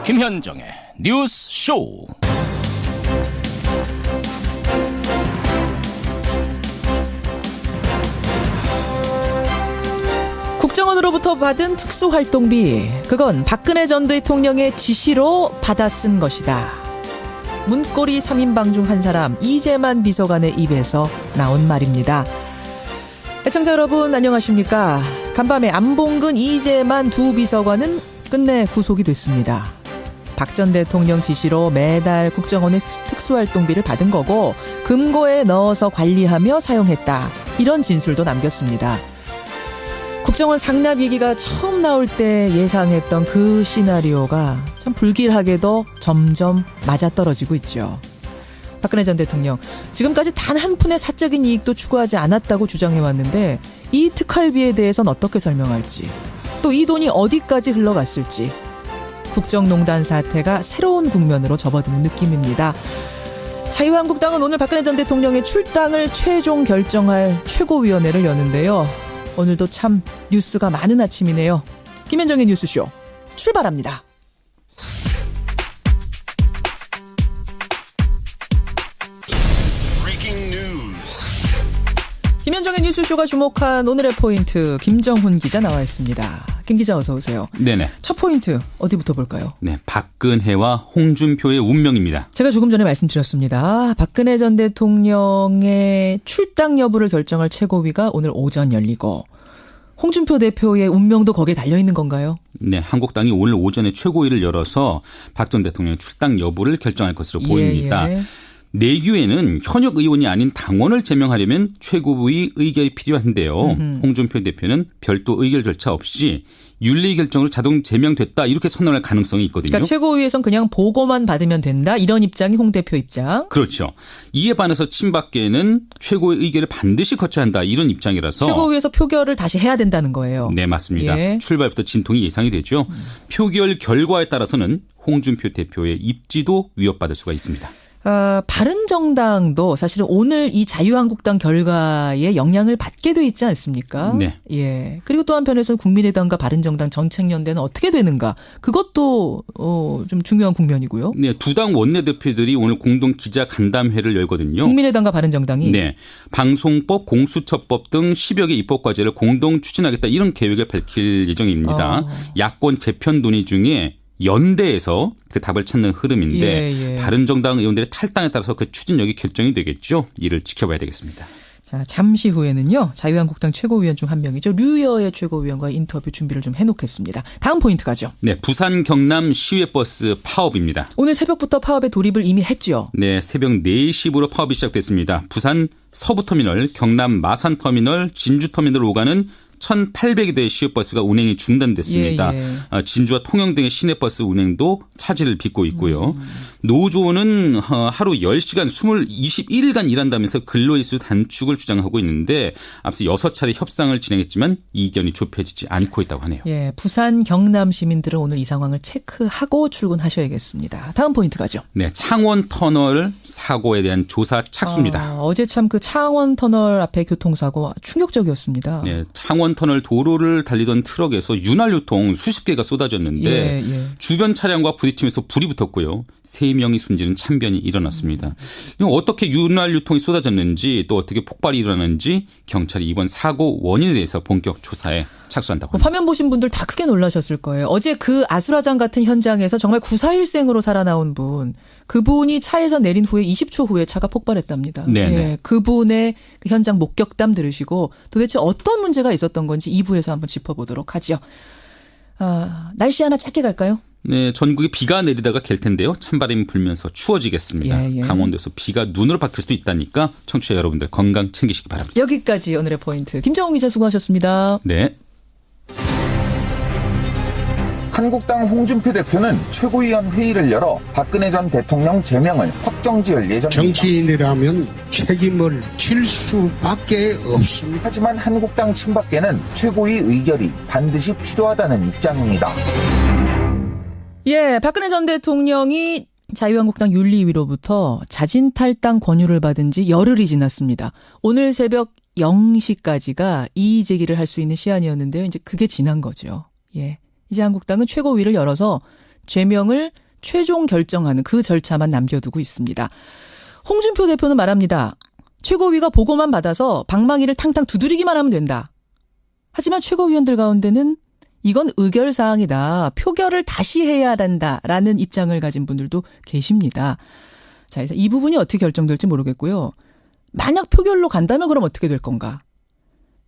김현정의 뉴스 쇼. 국정원으로부터 받은 특수활동비, 그건 박근혜 전 대통령의 지시로 받아 쓴 것이다. 문고리 3인방 중 한 사람 이재만 비서관의 입에서 나온 말입니다. 애청자 여러분 안녕하십니까. 간밤에 안봉근 이재만 두 비서관은 끝내 구속이 됐습니다. 박 전 대통령 지시로 매달 국정원의 특수활동비를 받은 거고 금고에 넣어서 관리하며 사용했다. 이런 진술도 남겼습니다. 국정원 상납 얘기가 처음 나올 때 예상했던 그 시나리오가 참 불길하게도 점점 맞아떨어지고 있죠. 박근혜 전 대통령, 지금까지 단 한 푼의 사적인 이익도 추구하지 않았다고 주장해왔는데 이 특활비에 대해서는 어떻게 설명할지, 또 이 돈이 어디까지 흘러갔을지, 국정농단 사태가 새로운 국면으로 접어드는 느낌입니다. 자유한국당은 오늘 박근혜 전 대통령의 출당을 최종 결정할 최고위원회를 여는데요. 오늘도 참 뉴스가 많은 아침이네요. 김현정의 뉴스쇼 출발합니다. 김현정의 뉴스쇼가 주목한 오늘의 포인트, 김정훈 기자 나와 있습니다. 김 기자 어서 오세요. 네네. 첫 포인트 어디부터 볼까요? 네, 박근혜와 홍준표의 운명입니다. 제가 조금 전에 말씀드렸습니다. 박근혜 전 대통령의 출당 여부를 결정할 최고위가 오늘 오전 열리고 홍준표 대표의 운명도 거기에 달려있는 건가요? 네, 한국당이 오늘 오전에 최고위를 열어서 박 전 대통령의 출당 여부를 결정할 것으로 보입니다. 예. 내규에는 현역 의원이 아닌 당원을 제명하려면 최고위 의결이 필요한데요. 홍준표 대표는 별도 의결 절차 없이 윤리 결정으로 자동 제명됐다 이렇게 선언할 가능성이 있거든요. 그러니까 최고위에선 그냥 보고만 받으면 된다 이런 입장이 홍 대표 입장. 그렇죠. 이에 반해서 친박계는 최고의 의결을 반드시 거쳐야 한다 이런 입장이라서 최고위에서 표결을 다시 해야 된다는 거예요. 네, 맞습니다. 예. 출발부터 진통이 예상이 되죠. 표결 결과에 따라서는 홍준표 대표의 입지도 위협받을 수가 있습니다. 바른정당도 사실은 오늘 이 자유한국당 결과에 영향을 받게 돼 있지 않습니까? 네. 예. 그리고 또 한편에서는 국민의당과 바른정당 정책연대는 어떻게 되는가? 그것도 좀 중요한 국면이고요. 네, 두 당 원내대표들이 오늘 공동 기자 간담회를 열거든요. 국민의당과 바른정당이. 네, 방송법, 공수처법 등 10여 개 입법 과제를 공동 추진하겠다 이런 계획을 밝힐 예정입니다. 야권 재편 논의 중에 연대에서 그 답을 찾는 흐름인데 바른정당 의원들의 탈당에 따라서 그 추진력이 결정이 되겠죠. 이를 지켜봐야 되겠습니다. 자, 잠시 후에는요. 자유한국당 최고위원 중 한 명이죠. 류여의 최고위원과 인터뷰 준비를 좀 해놓겠습니다. 다음 포인트 가죠. 네, 부산 경남 시외버스 파업입니다. 오늘 새벽부터 파업에 돌입을 이미 했죠. 네, 새벽 4시부로 파업이 시작됐습니다. 부산 서부터미널, 경남 마산터미널, 진주터미널 오가는 1,800여 대의 시외버스가 운행이 중단됐습니다. 진주와 통영 등의 시내버스 운행도 차질을 빚고 있고요. 노조는 하루 10시간 21일간 일한다면서 근로일수 단축을 주장하고 있는데 앞서 6차례 협상을 진행했지만 이견이 좁혀지지 않고 있다고 하네요. 예, 부산 경남 시민들은 오늘 이 상황을 체크하고 출근하셔야겠습니다. 다음 포인트 가죠. 네, 창원 터널 사고에 대한 조사 착수입니다. 어제 참 그 창원 터널 앞에 교통사고 충격적이었습니다. 네, 창원 터널 도로를 달리던 트럭에서 윤활유통 수십 개가 쏟아졌는데 주변 차량과 부딪히면서 불이 붙었고요. 3명이 숨지는 참변이 일어났습니다. 어떻게 윤활유통이 쏟아졌는지 또 어떻게 폭발이 일어났는지 경찰이 이번 사고 원인에 대해서 본격 조사에 착수한다고 합니다. 화면 보신 분들 다 크게 놀라셨을 거예요. 어제 그 아수라장 같은 현장에서 정말 구사일생으로 살아나온 분, 그분이 차에서 내린 후에 20초 후에 차가 폭발했답니다. 예, 그분의 그 현장 목격담 들으시고 도대체 어떤 문제가 있었던 건지 2부에서 한번 짚어보도록 하죠. 날씨 하나 짧게 갈까요? 네, 전국에 비가 내리다가 갤 텐데요. 찬바람이 불면서 추워지겠습니다. 강원도에서 비가 눈으로 바뀔 수도 있다니까 청취자 여러분들 건강 챙기시기 바랍니다. 여기까지 오늘의 포인트. 김정훈 기자 수고하셨습니다. 네. 한국당 홍준표 대표는 최고위원 회의를 열어 박근혜 전 대통령 제명을 확정지을 예정입니다. 정치인이라면 책임을 질 수밖에 없습니다. 하지만 한국당 친박계는 최고위 의결이 반드시 필요하다는 입장입니다. 예, 박근혜 전 대통령이 자유한국당 윤리위로부터 자진 탈당 권유를 받은 지 열흘이 지났습니다. 오늘 새벽 0시까지가 이의 제기를 할 수 있는 시한이었는데요. 이제 그게 지난 거죠. 예. 이제 한국당은 최고위를 열어서 제명을 최종 결정하는 그 절차만 남겨두고 있습니다. 홍준표 대표는 말합니다. 최고위가 보고만 받아서 방망이를 탕탕 두드리기만 하면 된다. 하지만 최고위원들 가운데는 이건 의결사항이다. 표결을 다시 해야 한다라는 입장을 가진 분들도 계십니다. 자, 그래서 이 부분이 어떻게 결정될지 모르겠고요. 만약 표결로 간다면 그럼 어떻게 될 건가?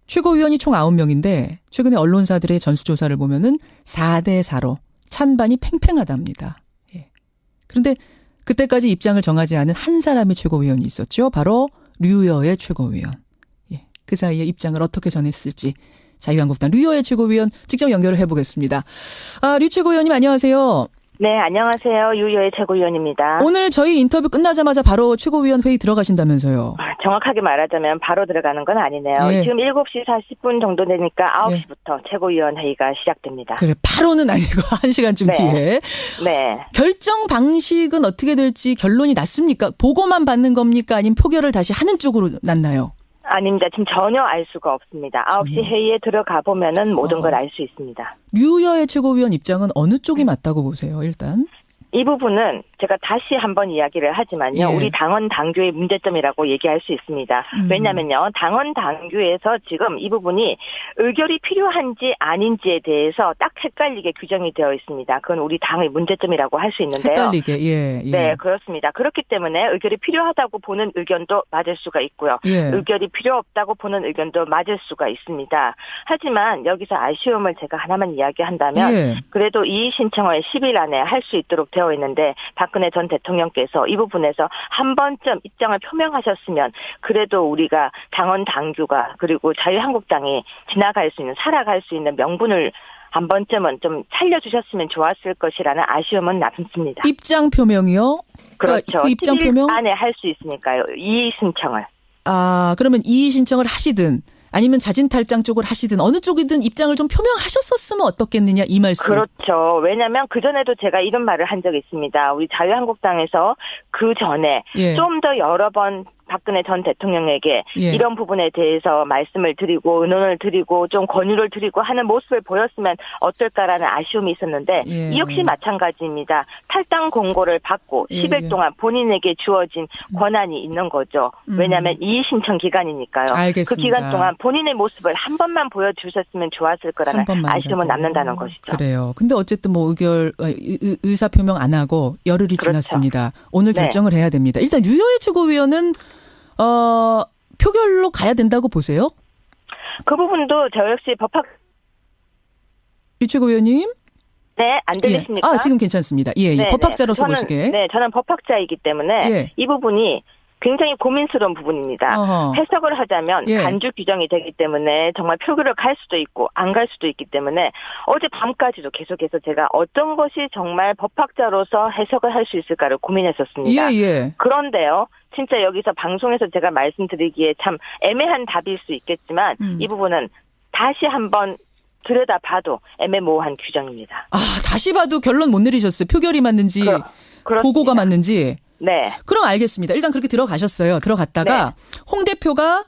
최고위원이 총 9명인데 최근에 언론사들의 전수조사를 보면은 4대4로 찬반이 팽팽하답니다. 예. 그런데 그때까지 입장을 정하지 않은 한 사람의 최고위원이 있었죠. 바로 류여의 최고위원. 예. 그 사이에 입장을 어떻게 전했을지 자유한국당 류여의 최고위원 직접 연결을 해보겠습니다. 류 최고위원님 안녕하세요. 네, 안녕하세요. 유여의 최고위원입니다. 오늘 저희 인터뷰 끝나자마자 바로 최고위원 회의 들어가신다면서요. 정확하게 말하자면 바로 들어가는 건 아니네요. 예. 지금 7시 40분 정도 되니까 9시부터 예. 최고위원 회의가 시작됩니다. 그래, 바로는 아니고 1시간쯤 네. 뒤에. 네. 결정 방식은 어떻게 될지 결론이 났습니까? 보고만 받는 겁니까? 아니면 표결을 다시 하는 쪽으로 났나요? 아닙니다. 지금 전혀 알 수가 없습니다. 9시 회의에 들어가 보면은 모든 걸 알 수 있습니다. 류여의 최고위원 입장은 어느 쪽이 맞다고 보세요, 일단? 이 부분은 제가 다시 한번 이야기를 하지만요. 예. 우리 당원 당규의 문제점이라고 얘기할 수 있습니다. 왜냐면요. 당원 당규에서 지금 이 부분이 의결이 필요한지 아닌지에 대해서 딱 헷갈리게 규정이 되어 있습니다. 그건 우리 당의 문제점이라고 할 수 있는데요. 헷갈리게, 예. 네, 그렇습니다. 그렇기 때문에 의결이 필요하다고 보는 의견도 맞을 수가 있고요. 예. 의결이 필요 없다고 보는 의견도 맞을 수가 있습니다. 하지만 여기서 아쉬움을 제가 하나만 이야기한다면 예. 그래도 이의 신청을 10일 안에 할 수 있도록 되어 있는데 박근혜 전 대통령께서 이 부분에서 한 번쯤 입장을 표명하셨으면 그래도 우리가 당원 당규가 그리고 자유한국당이 지나갈 수 있는 살아갈 수 있는 명분을 한 번쯤은 좀 살려주셨으면 좋았을 것이라는 아쉬움은 남습니다. 입장 표명이요? 그렇죠. 그 입장 10일 표명? 안에 할 수 있으니까요. 이의 신청을. 그러면 이의 신청을 하시든 아니면 자진탈장 쪽을 하시든 어느 쪽이든 입장을 좀 표명하셨었으면 어떻겠느냐 이 말씀. 그렇죠. 왜냐하면 그전에도 제가 이런 말을 한 적이 있습니다. 우리 자유한국당에서 그전에 예. 좀 더 여러 번 박근혜 전 대통령에게 예. 이런 부분에 대해서 말씀을 드리고 의논을 드리고 좀 권유를 드리고 하는 모습을 보였으면 어떨까라는 아쉬움이 있었는데 예. 이 역시 마찬가지입니다. 탈당 공고를 받고 예. 10일 동안 본인에게 주어진 권한이 있는 거죠. 왜냐하면 이의 신청 기간이니까요. 알겠습니다. 그 기간 동안 본인의 모습을 한 번만 보여주셨으면 좋았을 거라는 한 번만이라도. 아쉬움은 남는다는 것이죠. 그래요. 근데 어쨌든 뭐 의사 표명 안 하고 열흘이 그렇죠. 지났습니다. 오늘 네. 결정을 해야 됩니다. 일단 류여의 최고위원은 표결로 가야 된다고 보세요? 그 부분도 저 역시 법학 류 최고위원님? 네, 안 들리십니까? 예. 지금 괜찮습니다. 예, 네, 법학자로서 네. 보시기에. 네, 저는 법학자이기 때문에 예. 이 부분이 굉장히 고민스러운 부분입니다. 어허. 해석을 하자면 예. 간주 규정이 되기 때문에 정말 표결을 갈 수도 있고 안 갈 수도 있기 때문에 어제 밤까지도 계속해서 제가 어떤 것이 정말 법학자로서 해석을 할 수 있을까를 고민했었습니다. 예. 그런데요. 진짜 여기서 방송에서 제가 말씀드리기에 참 애매한 답일 수 있겠지만 이 부분은 다시 한번 들여다봐도 애매모호한 규정입니다. 다시 봐도 결론 못 내리셨어요. 표결이 맞는지 그렇습니다. 보고가 맞는지. 네. 그럼 알겠습니다. 일단 그렇게 들어가셨어요. 들어갔다가 홍 대표가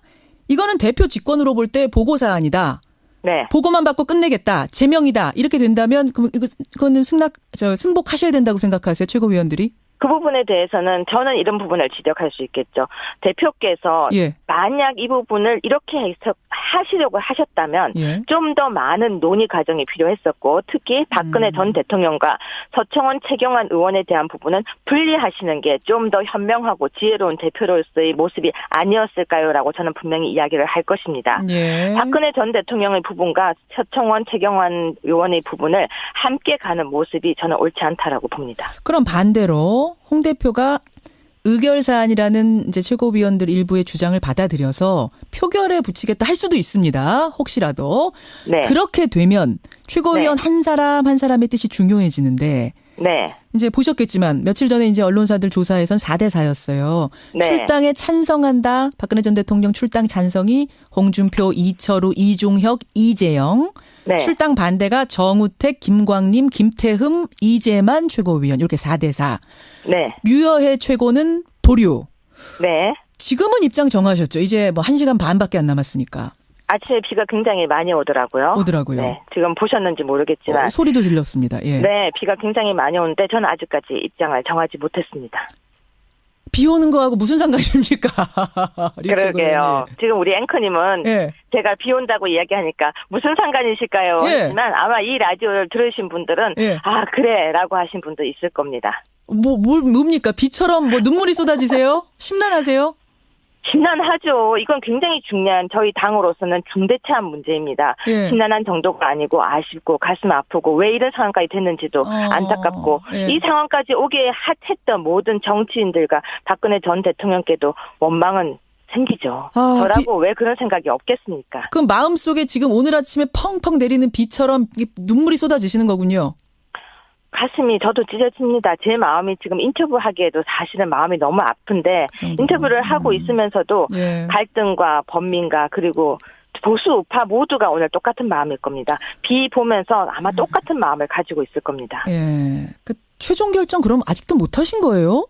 이거는 대표 직권으로 볼 때 보고사안이다. 네. 보고만 받고 끝내겠다. 제명이다. 이렇게 된다면 그거는 승복하셔야 된다고 생각하세요. 최고위원들이? 그 부분에 대해서는 저는 이런 부분을 지적할 수 있겠죠. 대표께서 예. 만약 이 부분을 이렇게 해석하시려고 하셨다면 예. 좀 더 많은 논의 과정이 필요했었고 특히 박근혜 전 대통령과 서청원 최경환 의원에 대한 부분은 분리하시는 게 좀 더 현명하고 지혜로운 대표로서의 모습이 아니었을까요라고 저는 분명히 이야기를 할 것입니다. 예. 박근혜 전 대통령의 부분과 서청원 최경환 의원의 부분을 함께 가는 모습이 저는 옳지 않다라고 봅니다. 그럼 반대로 홍 대표가 의결사안이라는 이제 최고위원들 일부의 주장을 받아들여서 표결에 붙이겠다 할 수도 있습니다. 혹시라도. 네. 그렇게 되면 최고위원 한 사람 한 사람의 뜻이 중요해지는데 네. 이제 보셨겠지만 며칠 전에 이제 언론사들 조사에선 4대4였어요. 네. 출당에 찬성한다. 박근혜 전 대통령 출당 찬성이 홍준표, 이철우, 이종혁, 이재영. 네. 출당 반대가 정우택, 김광림, 김태흠, 이재만 최고위원. 이렇게 4대4. 네. 류여회 최고는 보류. 네. 지금은 입장 정하셨죠. 이제 뭐 1시간 반밖에 안 남았으니까. 아침에 비가 굉장히 많이 오더라고요. 오더라고요. 네, 지금 보셨는지 모르겠지만. 소리도 들렸습니다. 예. 네, 비가 굉장히 많이 오는데 저는 아직까지 입장을 정하지 못했습니다. 비 오는 거하고 무슨 상관입니까? 그러게요. 지금 우리 앵커님은 예. 제가 비 온다고 이야기하니까 무슨 상관이실까요? 예. 하지만 아마 이 라디오를 들으신 분들은 예. 아 그래 라고 하신 분도 있을 겁니다. 뭡니까? 비처럼 눈물이 쏟아지세요? 심란하세요? 심란하죠. 이건 굉장히 중요한 저희 당으로서는 중대체한 문제입니다. 예. 심란한 정도가 아니고 아쉽고 가슴 아프고 왜 이런 상황까지 됐는지도 안타깝고 예. 이 상황까지 오게 했던 모든 정치인들과 박근혜 전 대통령께도 원망은 생기죠. 저라고 왜 그런 생각이 없겠습니까? 그럼 마음속에 지금 오늘 아침에 펑펑 내리는 비처럼 눈물이 쏟아지시는 거군요. 가슴이 저도 찢어집니다. 제 마음이 지금 인터뷰하기에도 사실은 마음이 너무 아픈데 인터뷰를 하고 있으면서도 예. 갈등과 범민과 그리고 보수 우파 모두가 오늘 똑같은 마음일 겁니다. 비 보면서 아마 똑같은 마음을 가지고 있을 겁니다. 예. 그 최종 결정 그럼 아직도 못 하신 거예요?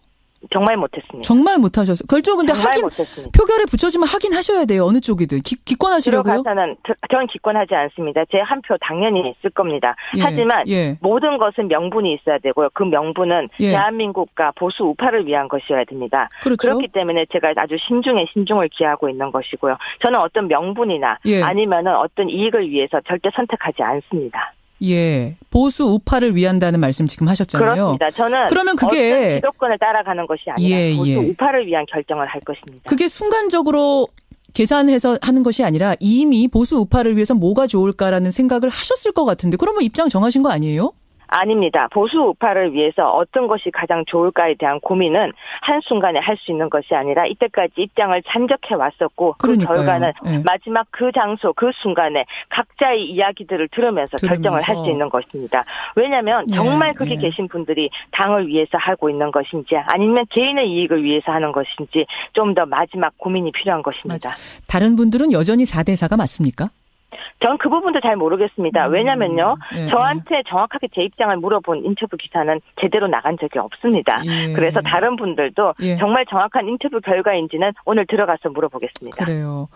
정말 못했습니다. 정말 못 하셨어요. 결정 근데 정말 하긴 못했습니다. 표결에 붙여지면 하긴 하셔야 돼요. 어느 쪽이든 기권하시려고요? 들어가서는 저는 기권하지 않습니다. 제 한 표 당연히 쓸 겁니다. 예, 하지만 예. 모든 것은 명분이 있어야 되고요. 그 명분은 예. 대한민국과 보수 우파를 위한 것이어야 됩니다. 그렇죠. 그렇기 때문에 제가 아주 신중에 신중을 기하고 있는 것이고요. 저는 어떤 명분이나 예. 아니면은 어떤 이익을 위해서 절대 선택하지 않습니다. 예. 보수 우파를 위한다는 말씀 지금 하셨잖아요. 그렇습니다. 저는 그러면 그게 어떤 기득권을 따라가는 것이 아니라 예, 보수 예. 우파를 위한 결정을 할 것입니다. 그게 순간적으로 계산해서 하는 것이 아니라 이미 보수 우파를 위해서 뭐가 좋을까라는 생각을 하셨을 것 같은데 그러면 입장 정하신 거 아니에요? 아닙니다. 보수 우파를 위해서 어떤 것이 가장 좋을까에 대한 고민은 한순간에 할 수 있는 것이 아니라 이때까지 입장을 잠적해 왔었고 그러니까요. 그 결과는 예. 마지막 그 장소 그 순간에 각자의 이야기들을 들으면서 결정을 할 수 있는 것입니다. 왜냐하면 정말 거기 예. 계신 분들이 당을 위해서 하고 있는 것인지 아니면 개인의 이익을 위해서 하는 것인지 좀 더 마지막 고민이 필요한 것입니다. 다른 분들은 여전히 4대 4가 맞습니까? 전 그 부분도 잘 모르겠습니다. 왜냐면요. 예. 저한테 정확하게 제 입장을 물어본 인터뷰 기사는 제대로 나간 적이 없습니다. 예. 그래서 다른 분들도 예. 정말 정확한 인터뷰 결과인지는 오늘 들어가서 물어보겠습니다. 그래요.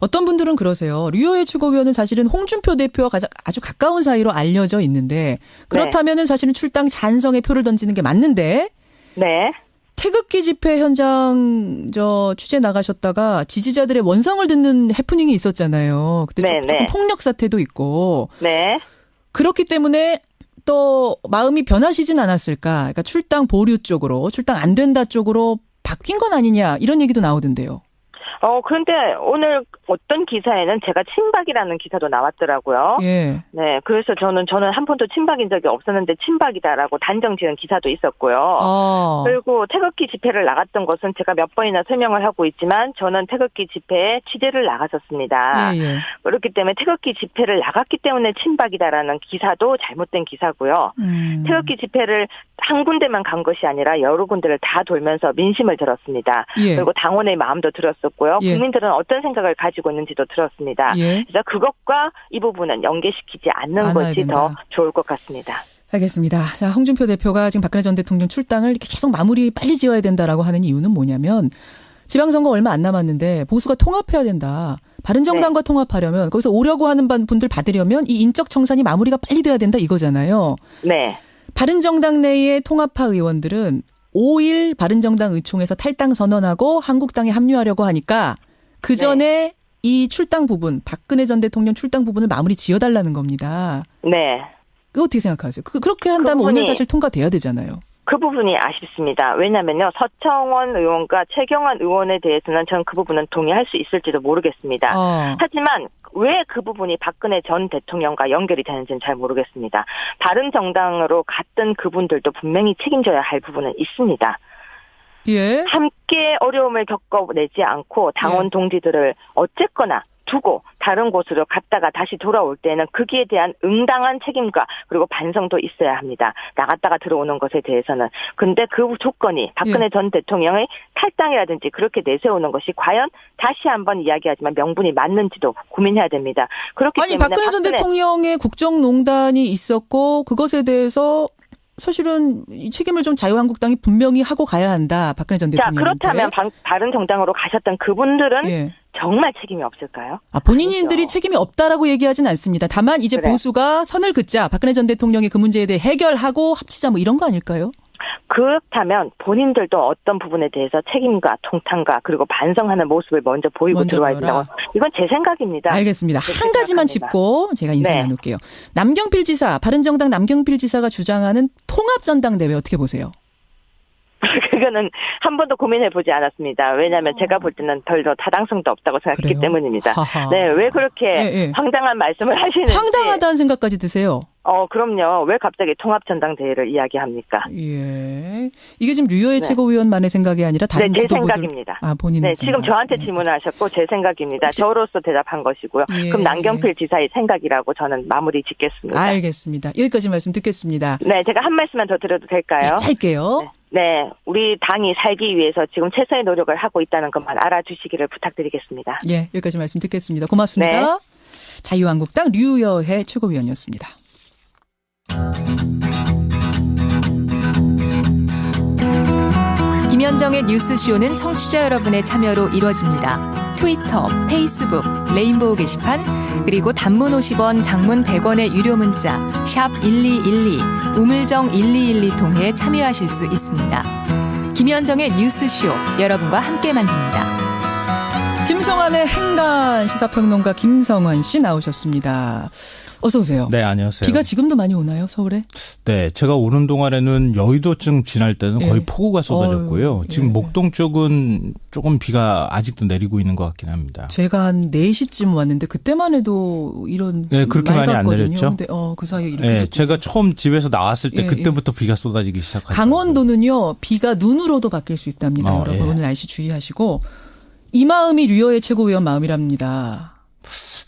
어떤 분들은 그러세요. 류호의 최고위원은 사실은 홍준표 대표와 아주 가까운 사이로 알려져 있는데 그렇다면은 사실은 출당 찬성의 표를 던지는 게 맞는데 네. 태극기 집회 현장 취재 나가셨다가 지지자들의 원성을 듣는 해프닝이 있었잖아요. 그때 조금 폭력 사태도 있고. 네. 그렇기 때문에 또 마음이 변하시진 않았을까. 그러니까 출당 보류 쪽으로, 출당 안 된다 쪽으로 바뀐 건 아니냐 이런 얘기도 나오던데요. 그런데 오늘 어떤 기사에는 제가 친박이라는 기사도 나왔더라고요. 예. 네. 그래서 저는 한 번도 친박인 적이 없었는데 친박이다라고 단정 지은 기사도 있었고요. 그리고 태극기 집회를 나갔던 것은 제가 몇 번이나 설명을 하고 있지만 저는 태극기 집회에 취재를 나갔었습니다. 예. 그렇기 때문에 태극기 집회를 나갔기 때문에 친박이다라는 기사도 잘못된 기사고요. 태극기 집회를 한 군데만 간 것이 아니라 여러 군데를 다 돌면서 민심을 들었습니다. 예. 그리고 당원의 마음도 들었었고요. 예. 국민들은 어떤 생각을 가지고 있는지도 들었습니다. 예. 그래서 그것과 이 부분은 연계시키지 않는 것이 더 좋을 것 같습니다. 알겠습니다. 자, 홍준표 대표가 지금 박근혜 전 대통령 출당을 이렇게 계속 마무리 빨리 지어야 된다라고 하는 이유는 뭐냐면 지방선거 얼마 안 남았는데 보수가 통합해야 된다. 바른정당과 통합하려면 거기서 오려고 하는 분들 받으려면 이 인적 청산이 마무리가 빨리 돼야 된다 이거잖아요. 네. 바른정당 내의 통합파 의원들은 5일 바른정당 의총에서 탈당 선언하고 한국당에 합류하려고 하니까 그 전에 이 출당 부분, 박근혜 전 대통령 출당 부분을 마무리 지어달라는 겁니다. 네. 그거 어떻게 생각하세요? 그렇게 한다면 오늘 사실 통과돼야 되잖아요. 그 부분이 아쉽습니다. 왜냐면요. 서청원 의원과 최경환 의원에 대해서는 저는 그 부분은 동의할 수 있을지도 모르겠습니다. 하지만 왜 그 부분이 박근혜 전 대통령과 연결이 되는지는 잘 모르겠습니다. 다른 정당으로 갔던 그분들도 분명히 책임져야 할 부분은 있습니다. 예. 함께 어려움을 겪어내지 않고 당원 동지들을 어쨌거나 두고 다른 곳으로 갔다가 다시 돌아올 때는 거기에 대한 응당한 책임과 그리고 반성도 있어야 합니다. 나갔다가 들어오는 것에 대해서는. 근데 그 조건이 박근혜 전 대통령의 탈당이라든지 그렇게 내세우는 것이 과연 다시 한번 이야기하지만 명분이 맞는지도 고민해야 됩니다. 그렇기 때문에 박근혜 전 대통령의 국정농단이 있었고 그것에 대해서 사실은 이 책임을 좀 자유한국당이 분명히 하고 가야 한다. 박근혜 전 대통령한테. 자, 그렇다면 다른 정당으로 가셨던 그분들은 정말 책임이 없을까요? 본인들이 아니죠. 책임이 없다라고 얘기하진 않습니다. 다만 이제 그래. 보수가 선을 긋자. 박근혜 전 대통령이 그 문제에 대해 해결하고 합치자 뭐 이런 거 아닐까요? 그렇다면 본인들도 어떤 부분에 대해서 책임과 통탄과 그리고 반성하는 모습을 먼저 보이고 먼저 들어와야 보여라. 된다고. 이건 제 생각입니다. 알겠습니다. 그렇게 한 가지만 생각합니다. 짚고 제가 인사 네. 나눌게요. 남경필 지사, 바른정당 남경필 지사가 주장하는 통합전당대회 어떻게 보세요? 그거는 한 번도 고민해보지 않았습니다. 왜냐하면 제가 볼 때는 별로 타당성도 없다고 생각했기 그래요? 때문입니다. 하하. 네, 왜 그렇게 예. 황당한 말씀을 하시는지. 황당하다는 생각까지 드세요. 그럼요. 왜 갑자기 통합전당대회를 이야기합니까? 예. 이게 지금 류여의 네. 최고위원만의 생각이 아니라 다른 네, 제 지도부들. 생각입니다. 본인 네, 생각. 지금 저한테 예. 질문을 하셨고 제 생각입니다. 혹시- 저로서 대답한 것이고요. 예. 그럼 남경필 지사의 생각이라고 저는 마무리 짓겠습니다. 알겠습니다. 여기까지 말씀 듣겠습니다. 네, 제가 한 말씀만 더 드려도 될까요? 네, 짧게요. 네, 우리 당이 살기 위해서 지금 최선의 노력을 하고 있다는 것만 알아주시기를 부탁드리겠습니다. 예, 여기까지 말씀 듣겠습니다. 고맙습니다. 자유한국당 류여혜 최고위원이었습니다. 김현정의 뉴스쇼는 청취자 여러분의 참여로 이루어집니다. 트위터, 페이스북, 레인보우 게시판, 그리고 단문 50원, 장문 100원의 유료 문자 샵 1212, 우물정 1212 통해 참여하실 수 있습니다. 김현정의 뉴스쇼, 여러분과 함께 만듭니다. 김성환의 행간 시사평론가 김성환 씨 나오셨습니다. 어서 오세요. 네, 안녕하세요. 비가 지금도 많이 오나요, 서울에? 네, 제가 오는 동안에는 여의도쯤 지날 때는 거의 예. 폭우가 쏟아졌고요. 어휴, 지금 예. 목동 쪽은 조금 비가 아직도 내리고 있는 것 같긴 합니다. 제가 한 4시쯤 왔는데 그때만 해도 이런 네, 그렇게 많이 안 맑았거든요. 내렸죠? 근데 그 사이에 이렇게 네, 됐군요. 제가 처음 집에서 나왔을 때 예, 그때부터 비가 쏟아지기 시작하죠. 강원도는요, 비가 눈으로도 바뀔 수 있답니다. 여러분, 예. 오늘 날씨 주의하시고. 이 마음이 류여의 최고위원 마음이랍니다.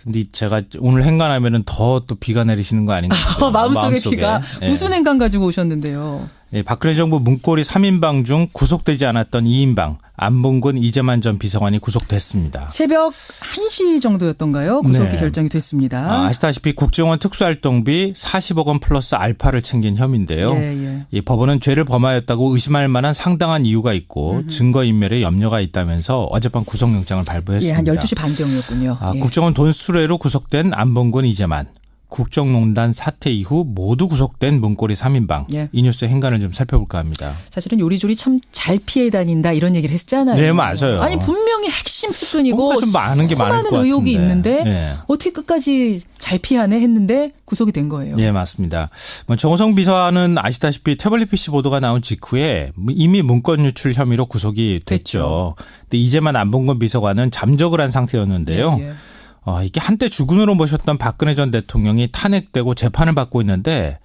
근데 제가 오늘 행간하면은 더 또 비가 내리시는 거 아닌가? 마음속에 비가. 예. 무슨 행간 가지고 오셨는데요? 예, 박근혜 정부 문고리 3인방 중 구속되지 않았던 2인방 안봉근 이재만 전 비서관이 구속됐습니다. 새벽 1시 정도였던가요? 구속이 네. 결정이 됐습니다. 아시다시피 국정원 특수활동비 40억 원 플러스 알파를 챙긴 혐의인데요. 예. 이 법원은 죄를 범하였다고 의심할 만한 상당한 이유가 있고 증거인멸에 염려가 있다면서 어젯밤 구속영장을 발부했습니다. 예, 한 12시 반경이었군요. 예. 국정원 돈 수수료로 구속된 안봉근 이재만. 국정농단 사태 이후 모두 구속된 문고리 3인방. 예. 이 뉴스의 행간을 좀 살펴볼까 합니다. 사실은 요리조리 참 잘 피해 다닌다 이런 얘기를 했잖아요. 네, 맞아요. 아니 분명히 핵심 측근이고 뭔가 좀 많은 게 많을 것 수많은 의혹이 같은데. 있는데 예. 어떻게 끝까지 잘 피하네 했는데 구속이 된 거예요. 예, 맞습니다. 정호성 비서관은 아시다시피 태블릿 PC 보도가 나온 직후에 이미 문건 유출 혐의로 구속이 됐죠. 근데 이제만 안봉근 비서관은 잠적을 한 상태였는데요. 예. 이게 한때 주군으로 모셨던 박근혜 전 대통령이 탄핵되고 재판을 받고 있는데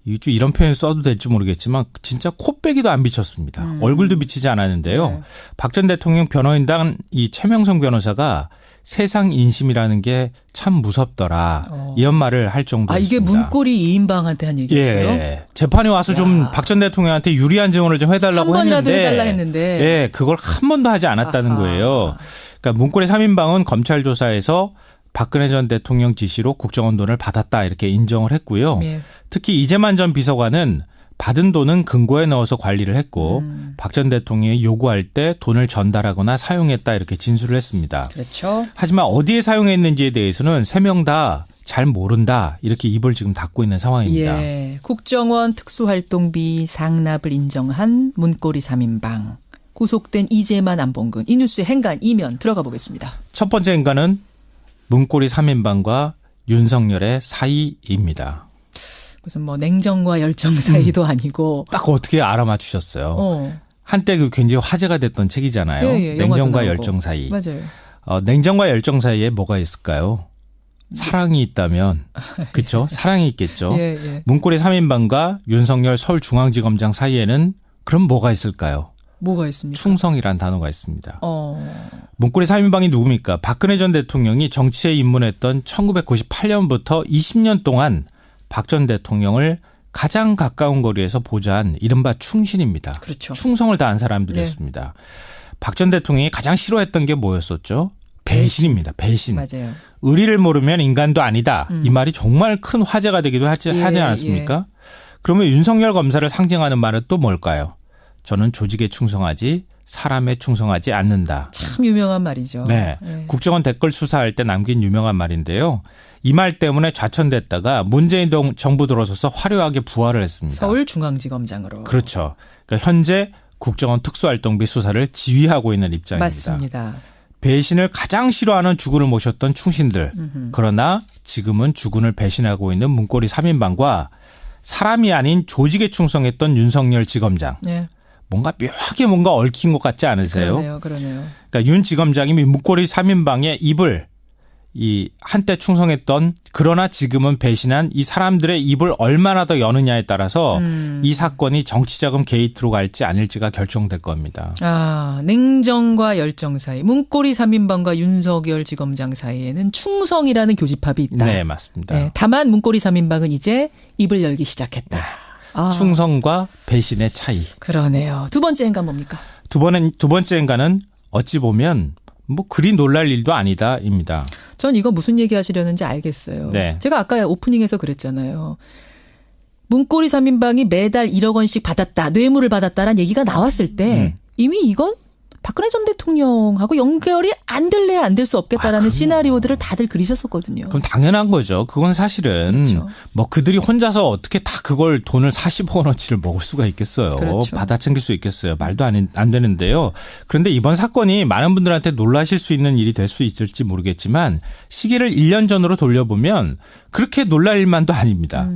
이런 표현 써도 될지 모르겠지만 진짜 코빼기도 안 비쳤습니다. 얼굴도 비치지 않았는데요. 네. 박 전 대통령 변호인단 이 최명성 변호사가 세상 인심이라는 게 참 무섭더라. 이런 말을 할 정도였습니다. 이게 문고리 2인방한테 한 얘기였어요? 예. 재판에 와서 좀 박 전 대통령한테 유리한 증언을 좀 해달라고 한 번이라도 했는데. 해달라 했는데. 예, 그걸 한 번도 하지 않았다는 아하. 거예요. 그러니까 문고리 3인방은 검찰 조사에서 박근혜 전 대통령 지시로 국정원 돈을 받았다 이렇게 인정을 했고요. 예. 특히 이재만 전 비서관은 받은 돈은 금고에 넣어서 관리를 했고 박 전 대통령이 요구할 때 돈을 전달하거나 사용했다 이렇게 진술을 했습니다. 그렇죠. 하지만 어디에 사용했는지에 대해서는 3명 다 잘 모른다 이렇게 입을 지금 닫고 있는 상황입니다. 예. 국정원 특수활동비 상납을 인정한 문고리 3인방. 구속된 이재만 안봉근. 이 뉴스의 행간 이면 들어가 보겠습니다. 첫 번째 행간은 문고리 3인방과 윤석열의 사이입니다. 무슨 뭐 냉정과 열정 사이도 아니고. 딱 어떻게 알아맞추셨어요? 한때 굉장히 화제가 됐던 책이잖아요. 예, 영화도 냉정과 나오고. 열정 사이. 맞아요. 냉정과 열정 사이에 뭐가 있을까요? 사랑이 있다면 그렇죠? 사랑이 있겠죠. 예. 문고리 3인방과 윤석열 서울중앙지검장 사이에는 그럼 뭐가 있을까요? 뭐가 있습니까? 충성이란 단어가 있습니다. 어. 문고리 3인방이 누굽니까? 박근혜 전 대통령이 정치에 입문했던 1998년부터 20년 동안 박 전 대통령을 가장 가까운 거리에서 보좌한 이른바 충신입니다. 그렇죠. 충성을 다한 사람들이었습니다. 박 전 대통령이 가장 싫어했던 게 뭐였었죠? 배신입니다. 배신. 맞아요. 의리를 모르면 인간도 아니다. 이 말이 정말 큰 화제가 되기도 하지 않았습니까? 그러면 윤석열 검사를 상징하는 말은 또 뭘까요? 저는 조직에 충성하지 사람에 충성하지 않는다. 참 유명한 말이죠. 네. 국정원 댓글 수사할 때 남긴 유명한 말인데요. 이 말 때문에 좌천됐다가 문재인 정부 들어서서 화려하게 부활을 했습니다. 서울중앙지검장으로. 그렇죠. 그러니까 현재 국정원 특수활동비 수사를 지휘하고 있는 입장입니다. 맞습니다. 배신을 가장 싫어하는 주군을 모셨던 충신들. 그러나 지금은 주군을 배신하고 있는 문고리 3인방과 사람이 아닌 조직에 충성했던 윤석열 지검장. 네. 묘하게 뭔가 얽힌 것 같지 않으세요? 그러네요. 그러니까 윤 지검장이 문고리 3인방의 입을 이 한때 충성했던 그러나 지금은 배신한 이 사람들의 입을 얼마나 더 여느냐에 따라서 이 사건이 정치자금 게이트로 갈지 아닐지가 결정될 겁니다. 아, 냉정과 열정 사이, 문고리 3인방과 윤석열 지검장 사이에는 충성이라는 교집합이 있다. 네, 맞습니다. 네, 다만 문고리 3인방은 이제 입을 열기 시작했다. 아, 충성과 배신의 차이. 그러네요. 두 번째 행간 뭡니까? 두 번째 행간은 어찌 보면 그리 놀랄 일도 아니다입니다. 전 이거 무슨 얘기 하시려는지 알겠어요. 네. 제가 아까 오프닝에서 그랬잖아요. 문고리 3인방이 매달 1억 원씩 받았다, 뇌물을 받았다라는 얘기가 나왔을 때 이미 이건 박근혜 전 대통령하고 연결이 안 될래야 안 될 수 없겠다라는 시나리오들을 다들 그리셨었거든요. 그럼 당연한 거죠. 그건 사실은 그렇죠. 그들이 혼자서 어떻게 다 그걸 돈을 40억 원어치를 먹을 수가 있겠어요. 그렇죠. 받아 챙길 수 있겠어요. 말도 안 되는데요. 그런데 이번 사건이 많은 분들한테 놀라실 수 있는 일이 될 수 있을지 모르겠지만 시기를 1년 전으로 돌려보면 그렇게 놀랄 일만도 아닙니다.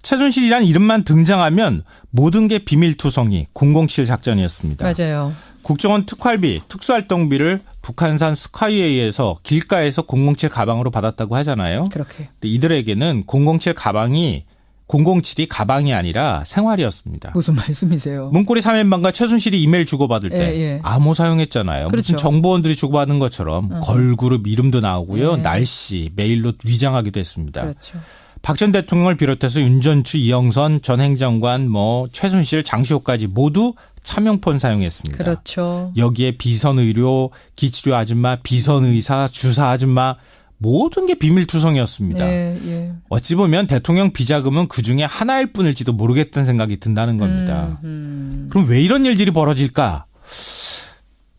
최순실이란 이름만 등장하면 모든 게 비밀투성이 007 작전이었습니다. 맞아요. 국정원 특활비, 특수활동비를 북한산 스카이웨이에서 길가에서 007 가방으로 받았다고 하잖아요. 그렇게. 근데 이들에게는 007이 가방이 아니라 생활이었습니다. 무슨 말씀이세요? 문고리 3인방과 최순실이 이메일 주고받을 때 예. 암호 사용했잖아요. 그렇죠. 무슨 정보원들이 주고받은 것처럼 걸그룹 이름도 나오고요. 날씨, 메일로 위장하기도 했습니다. 그렇죠. 박 전 대통령을 비롯해서 윤전추, 이영선 전 행정관, 최순실, 장시호까지 모두 차명폰 사용했습니다. 그렇죠. 여기에 비선의료, 기치료 아줌마, 비선의사, 주사 아줌마 모든 게 비밀투성이었습니다. 예. 어찌 보면 대통령 비자금은 그중에 하나일 뿐일지도 모르겠다는 생각이 든다는 겁니다. 그럼 왜 이런 일들이 벌어질까?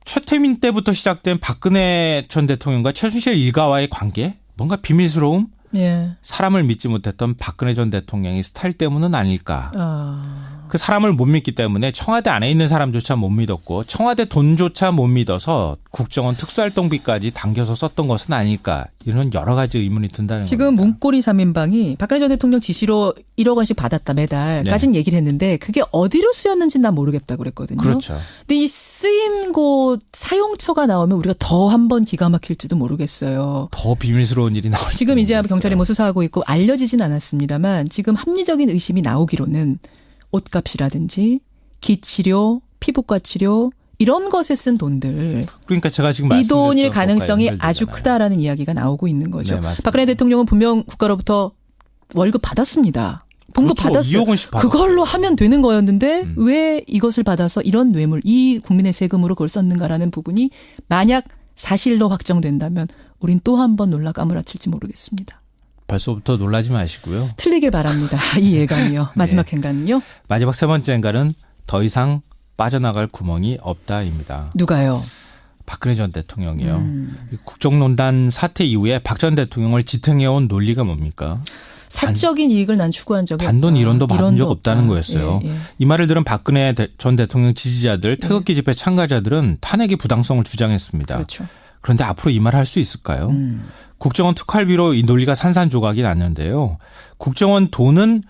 최태민 때부터 시작된 박근혜 전 대통령과 최순실 일가와의 관계? 뭔가 비밀스러움? 예. 사람을 믿지 못했던 박근혜 전 대통령의 스타일 때문은 아닐까. 아. 그 사람을 못 믿기 때문에 청와대 안에 있는 사람조차 못 믿었고 청와대 돈조차 못 믿어서 국정원 특수활동비까지 당겨서 썼던 것은 아닐까. 이런 여러 가지 의문이 든다는 지금 겁니다. 문고리 3인방이 박근혜 전 대통령 지시로 1억 원씩 받았다 매달까지는 얘기를 했는데 그게 어디로 쓰였는지는 난 모르겠다고 그랬거든요. 그렇죠. 근데 이 쓰인 곳 사용처가 나오면 우리가 더 한 번 기가 막힐지도 모르겠어요. 더 비밀스러운 일이 나올지 지금 이제 모르겠어요. 경찰이 수사하고 있고 알려지진 않았습니다만 지금 합리적인 의심이 나오기로는 옷값이라든지 기치료, 피부과 치료 이런 것에 쓴 돈들. 그러니까 제가 지금 이 돈일 말씀드렸던 가능성이 것과 아주 연결되잖아요. 크다라는 이야기가 나오고 있는 거죠. 네, 맞습니다. 박근혜 대통령은 분명 국가로부터 월급 받았습니다. 봉급 그렇죠. 받았어요. 2억 원씩 받았어요. 그걸로 하면 되는 거였는데 왜 이것을 받아서 이런 뇌물, 이 국민의 세금으로 그걸 썼는가라는 부분이 만약 사실로 확정된다면 우린 또 한 번 놀라 까무라칠지 모르겠습니다. 벌써부터 놀라지 마시고요. 틀리길 바랍니다. 이 예감이요. 마지막 행간은요? 마지막 세 번째 행간은 더 이상 빠져나갈 구멍이 없다입니다. 누가요? 박근혜 전 대통령이요. 국정농단 사태 이후에 박 전 대통령을 지탱해온 논리가 뭡니까? 사적인 이익을 난 추구한 적이 단돈 없다. 1원도 받은 적 없다는 없다. 거였어요. 예. 이 말을 들은 박근혜 전 대통령 지지자들, 태극기 집회 참가자들은 탄핵의 부당성을 주장했습니다. 그렇죠. 그런데 앞으로 이 말을 할 수 있을까요? 국정원 특활비로 이 논리가 산산조각이 났는데요. 국정원 돈은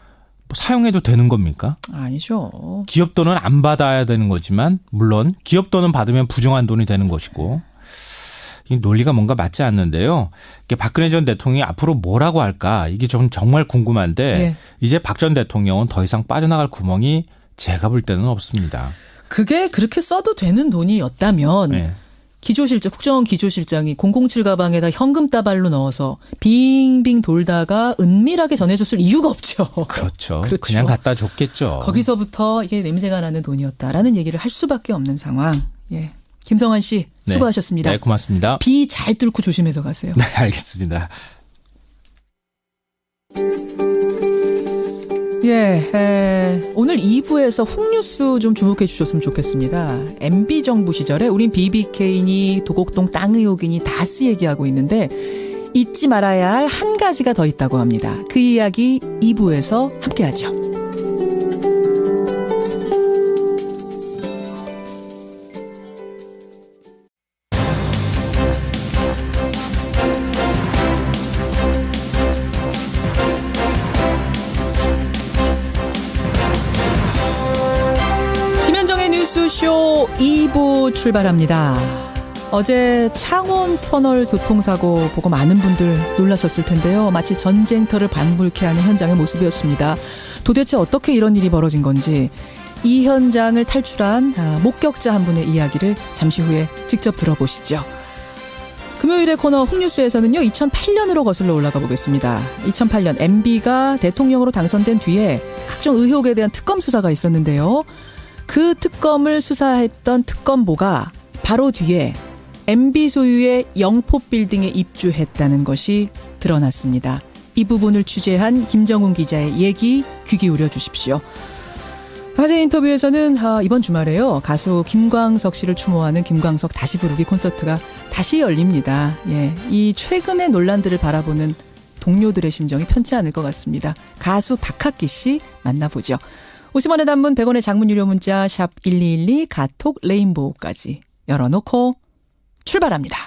사용해도 되는 겁니까? 아니죠. 기업 돈은 안 받아야 되는 거지만 물론 기업 돈은 받으면 부정한 돈이 되는 것이고 이 논리가 뭔가 맞지 않는데요. 박근혜 전 대통령이 앞으로 뭐라고 할까 이게 좀 정말 궁금한데 네. 이제 박 전 대통령은 더 이상 빠져나갈 구멍이 제가 볼 때는 없습니다. 그게 그렇게 써도 되는 돈이었다면 네. 국정원 기조실장이 007 가방에다 현금 따발로 넣어서 빙빙 돌다가 은밀하게 전해줬을 이유가 없죠. 그렇죠. 그렇죠. 그냥 갖다 줬겠죠. 거기서부터 이게 냄새가 나는 돈이었다라는 얘기를 할 수밖에 없는 상황. 예. 김성환 씨 네. 수고하셨습니다. 네, 고맙습니다. 비 잘 뚫고 조심해서 가세요. 네, 알겠습니다. 오늘 2부에서 훅뉴스 좀 주목해 주셨으면 좋겠습니다. MB 정부 시절에 우린 BBK니 도곡동 땅 의혹이니 다스 얘기하고 있는데 잊지 말아야 할 한 가지가 더 있다고 합니다. 그 이야기 2부에서 함께하죠. 김현정의 뉴스쇼 2부 출발합니다. 어제 창원 터널 교통사고 보고 많은 분들 놀라셨을 텐데요. 마치 전쟁터를 방불케 하는 현장의 모습이었습니다. 도대체 어떻게 이런 일이 벌어진 건지 이 현장을 탈출한 목격자 한 분의 이야기를 잠시 후에 직접 들어보시죠. 금요일의 코너 훅뉴스에서는요. 2008년으로 거슬러 올라가 보겠습니다. 2008년 MB가 대통령으로 당선된 뒤에 각종 의혹에 대한 특검 수사가 있었는데요. 그 특검을 수사했던 특검보가 바로 뒤에 MB 소유의 영포빌딩에 입주했다는 것이 드러났습니다. 이 부분을 취재한 김정훈 기자의 얘기 귀 기울여 주십시오. 화제 인터뷰에서는 이번 주말에요. 가수 김광석 씨를 추모하는 김광석 다시 부르기 콘서트가 다시 열립니다. 이 최근의 논란들을 바라보는 동료들의 심정이 편치 않을 것 같습니다. 가수 박학기 씨 만나보죠. 50원의 단문 100원의 장문 유료 문자 샵 1212 가톡 레인보우까지 열어놓고 출발합니다.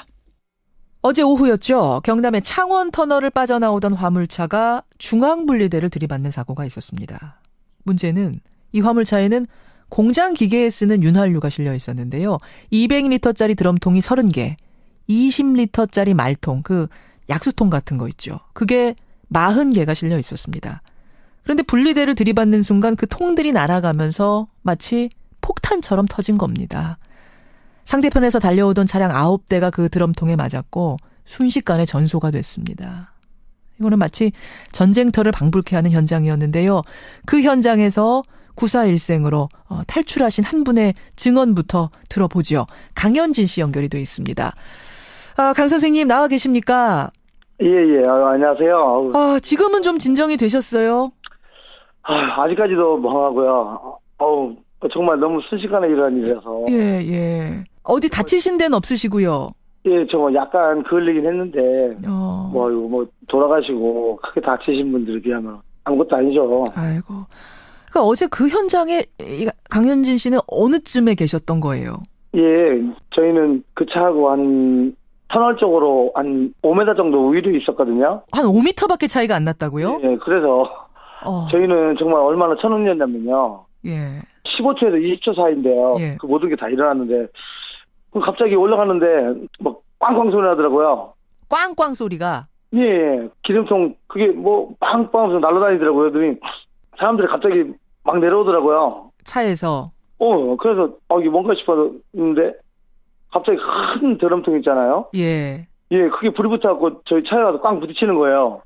어제 오후였죠. 경남의 창원 터널을 빠져나오던 화물차가 중앙분리대를 들이받는 사고가 있었습니다. 문제는 이 화물차에는 공장 기계에 쓰는 윤활유가 실려 있었는데요. 200리터짜리 드럼통이 30개, 20리터짜리 말통, 그 약수통 같은 거 있죠. 그게 40개가 실려 있었습니다. 그런데 분리대를 들이받는 순간 그 통들이 날아가면서 마치 폭탄처럼 터진 겁니다. 상대편에서 달려오던 차량 9대가 그 드럼통에 맞았고 순식간에 전소가 됐습니다. 이거는 마치 전쟁터를 방불케 하는 현장이었는데요. 그 현장에서 구사일생으로 탈출하신 한 분의 증언부터 들어보죠. 강현진 씨 연결이 되어 있습니다. 강 선생님 나와 계십니까? 예. 안녕하세요. 지금은 좀 진정이 되셨어요? 아직까지도 멍하고요. 정말 너무 순식간에 일어난 일이라서. 예. 어디 다치신 데는 없으시고요? 예, 저 약간 그을리긴 했는데, 돌아가시고 크게 다치신 분들에 비하면 아무것도 아니죠. 아이고. 그러니까 어제 그 현장에 강현진 씨는 어느 쯤에 계셨던 거예요? 예, 저희는 그 차하고 한 터널 쪽으로 한 5m 정도 위로 있었거든요. 한 5m밖에 차이가 안 났다고요? 예, 그래서 저희는 정말 얼마나 천운이었냐면요. 예. 15초에서 20초 사이인데요. 예. 그 모든 게 다 일어났는데 갑자기 올라가는데 막 꽝꽝 소리 나더라고요. 꽝꽝 소리가? 예. 기름통 그게 빵빵 하면서 날아다니더라고요. 그러더니 사람들이 갑자기 막 내려오더라고요. 차에서? 그래서 이게 뭔가 싶었는데 갑자기 큰 드럼통 있잖아요. 예. 예, 그게 불이 붙어갖고 저희 차에 가서 꽝 부딪히는 거예요.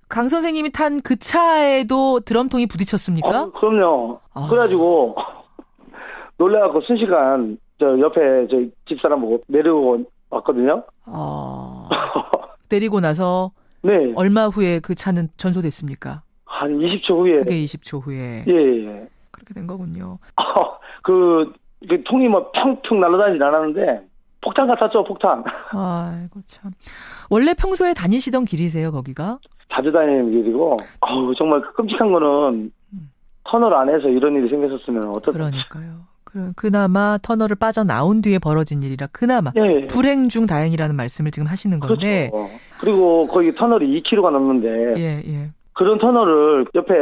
강 선생님이 탄 그 차에도 드럼통이 부딪혔습니까? 그럼요. 그래가지고 놀래갖고 순식간 저 옆에 저희 집사람 보고 내려오고 왔거든요. 내리고 나서 네. 얼마 후에 그 차는 전소됐습니까? 한 20초 후에. 그게 20초 후에. 예. 그렇게 된 거군요. 그 통이 펑펑 날아다니진 않았는데 폭탄 같았죠, 폭탄. 아이고 참. 원래 평소에 다니시던 길이세요, 거기가? 자주 다니는 길이고, 정말 끔찍한 거는 터널 안에서 이런 일이 생겼었으면 어떡해. 그러니까요. 그나마 터널을 빠져나온 뒤에 벌어진 일이라 그나마 불행 중 다행이라는 말씀을 지금 하시는 건데. 그렇죠. 그리고 거기 터널이 2km가 넘는데 예. 그런 터널을 옆에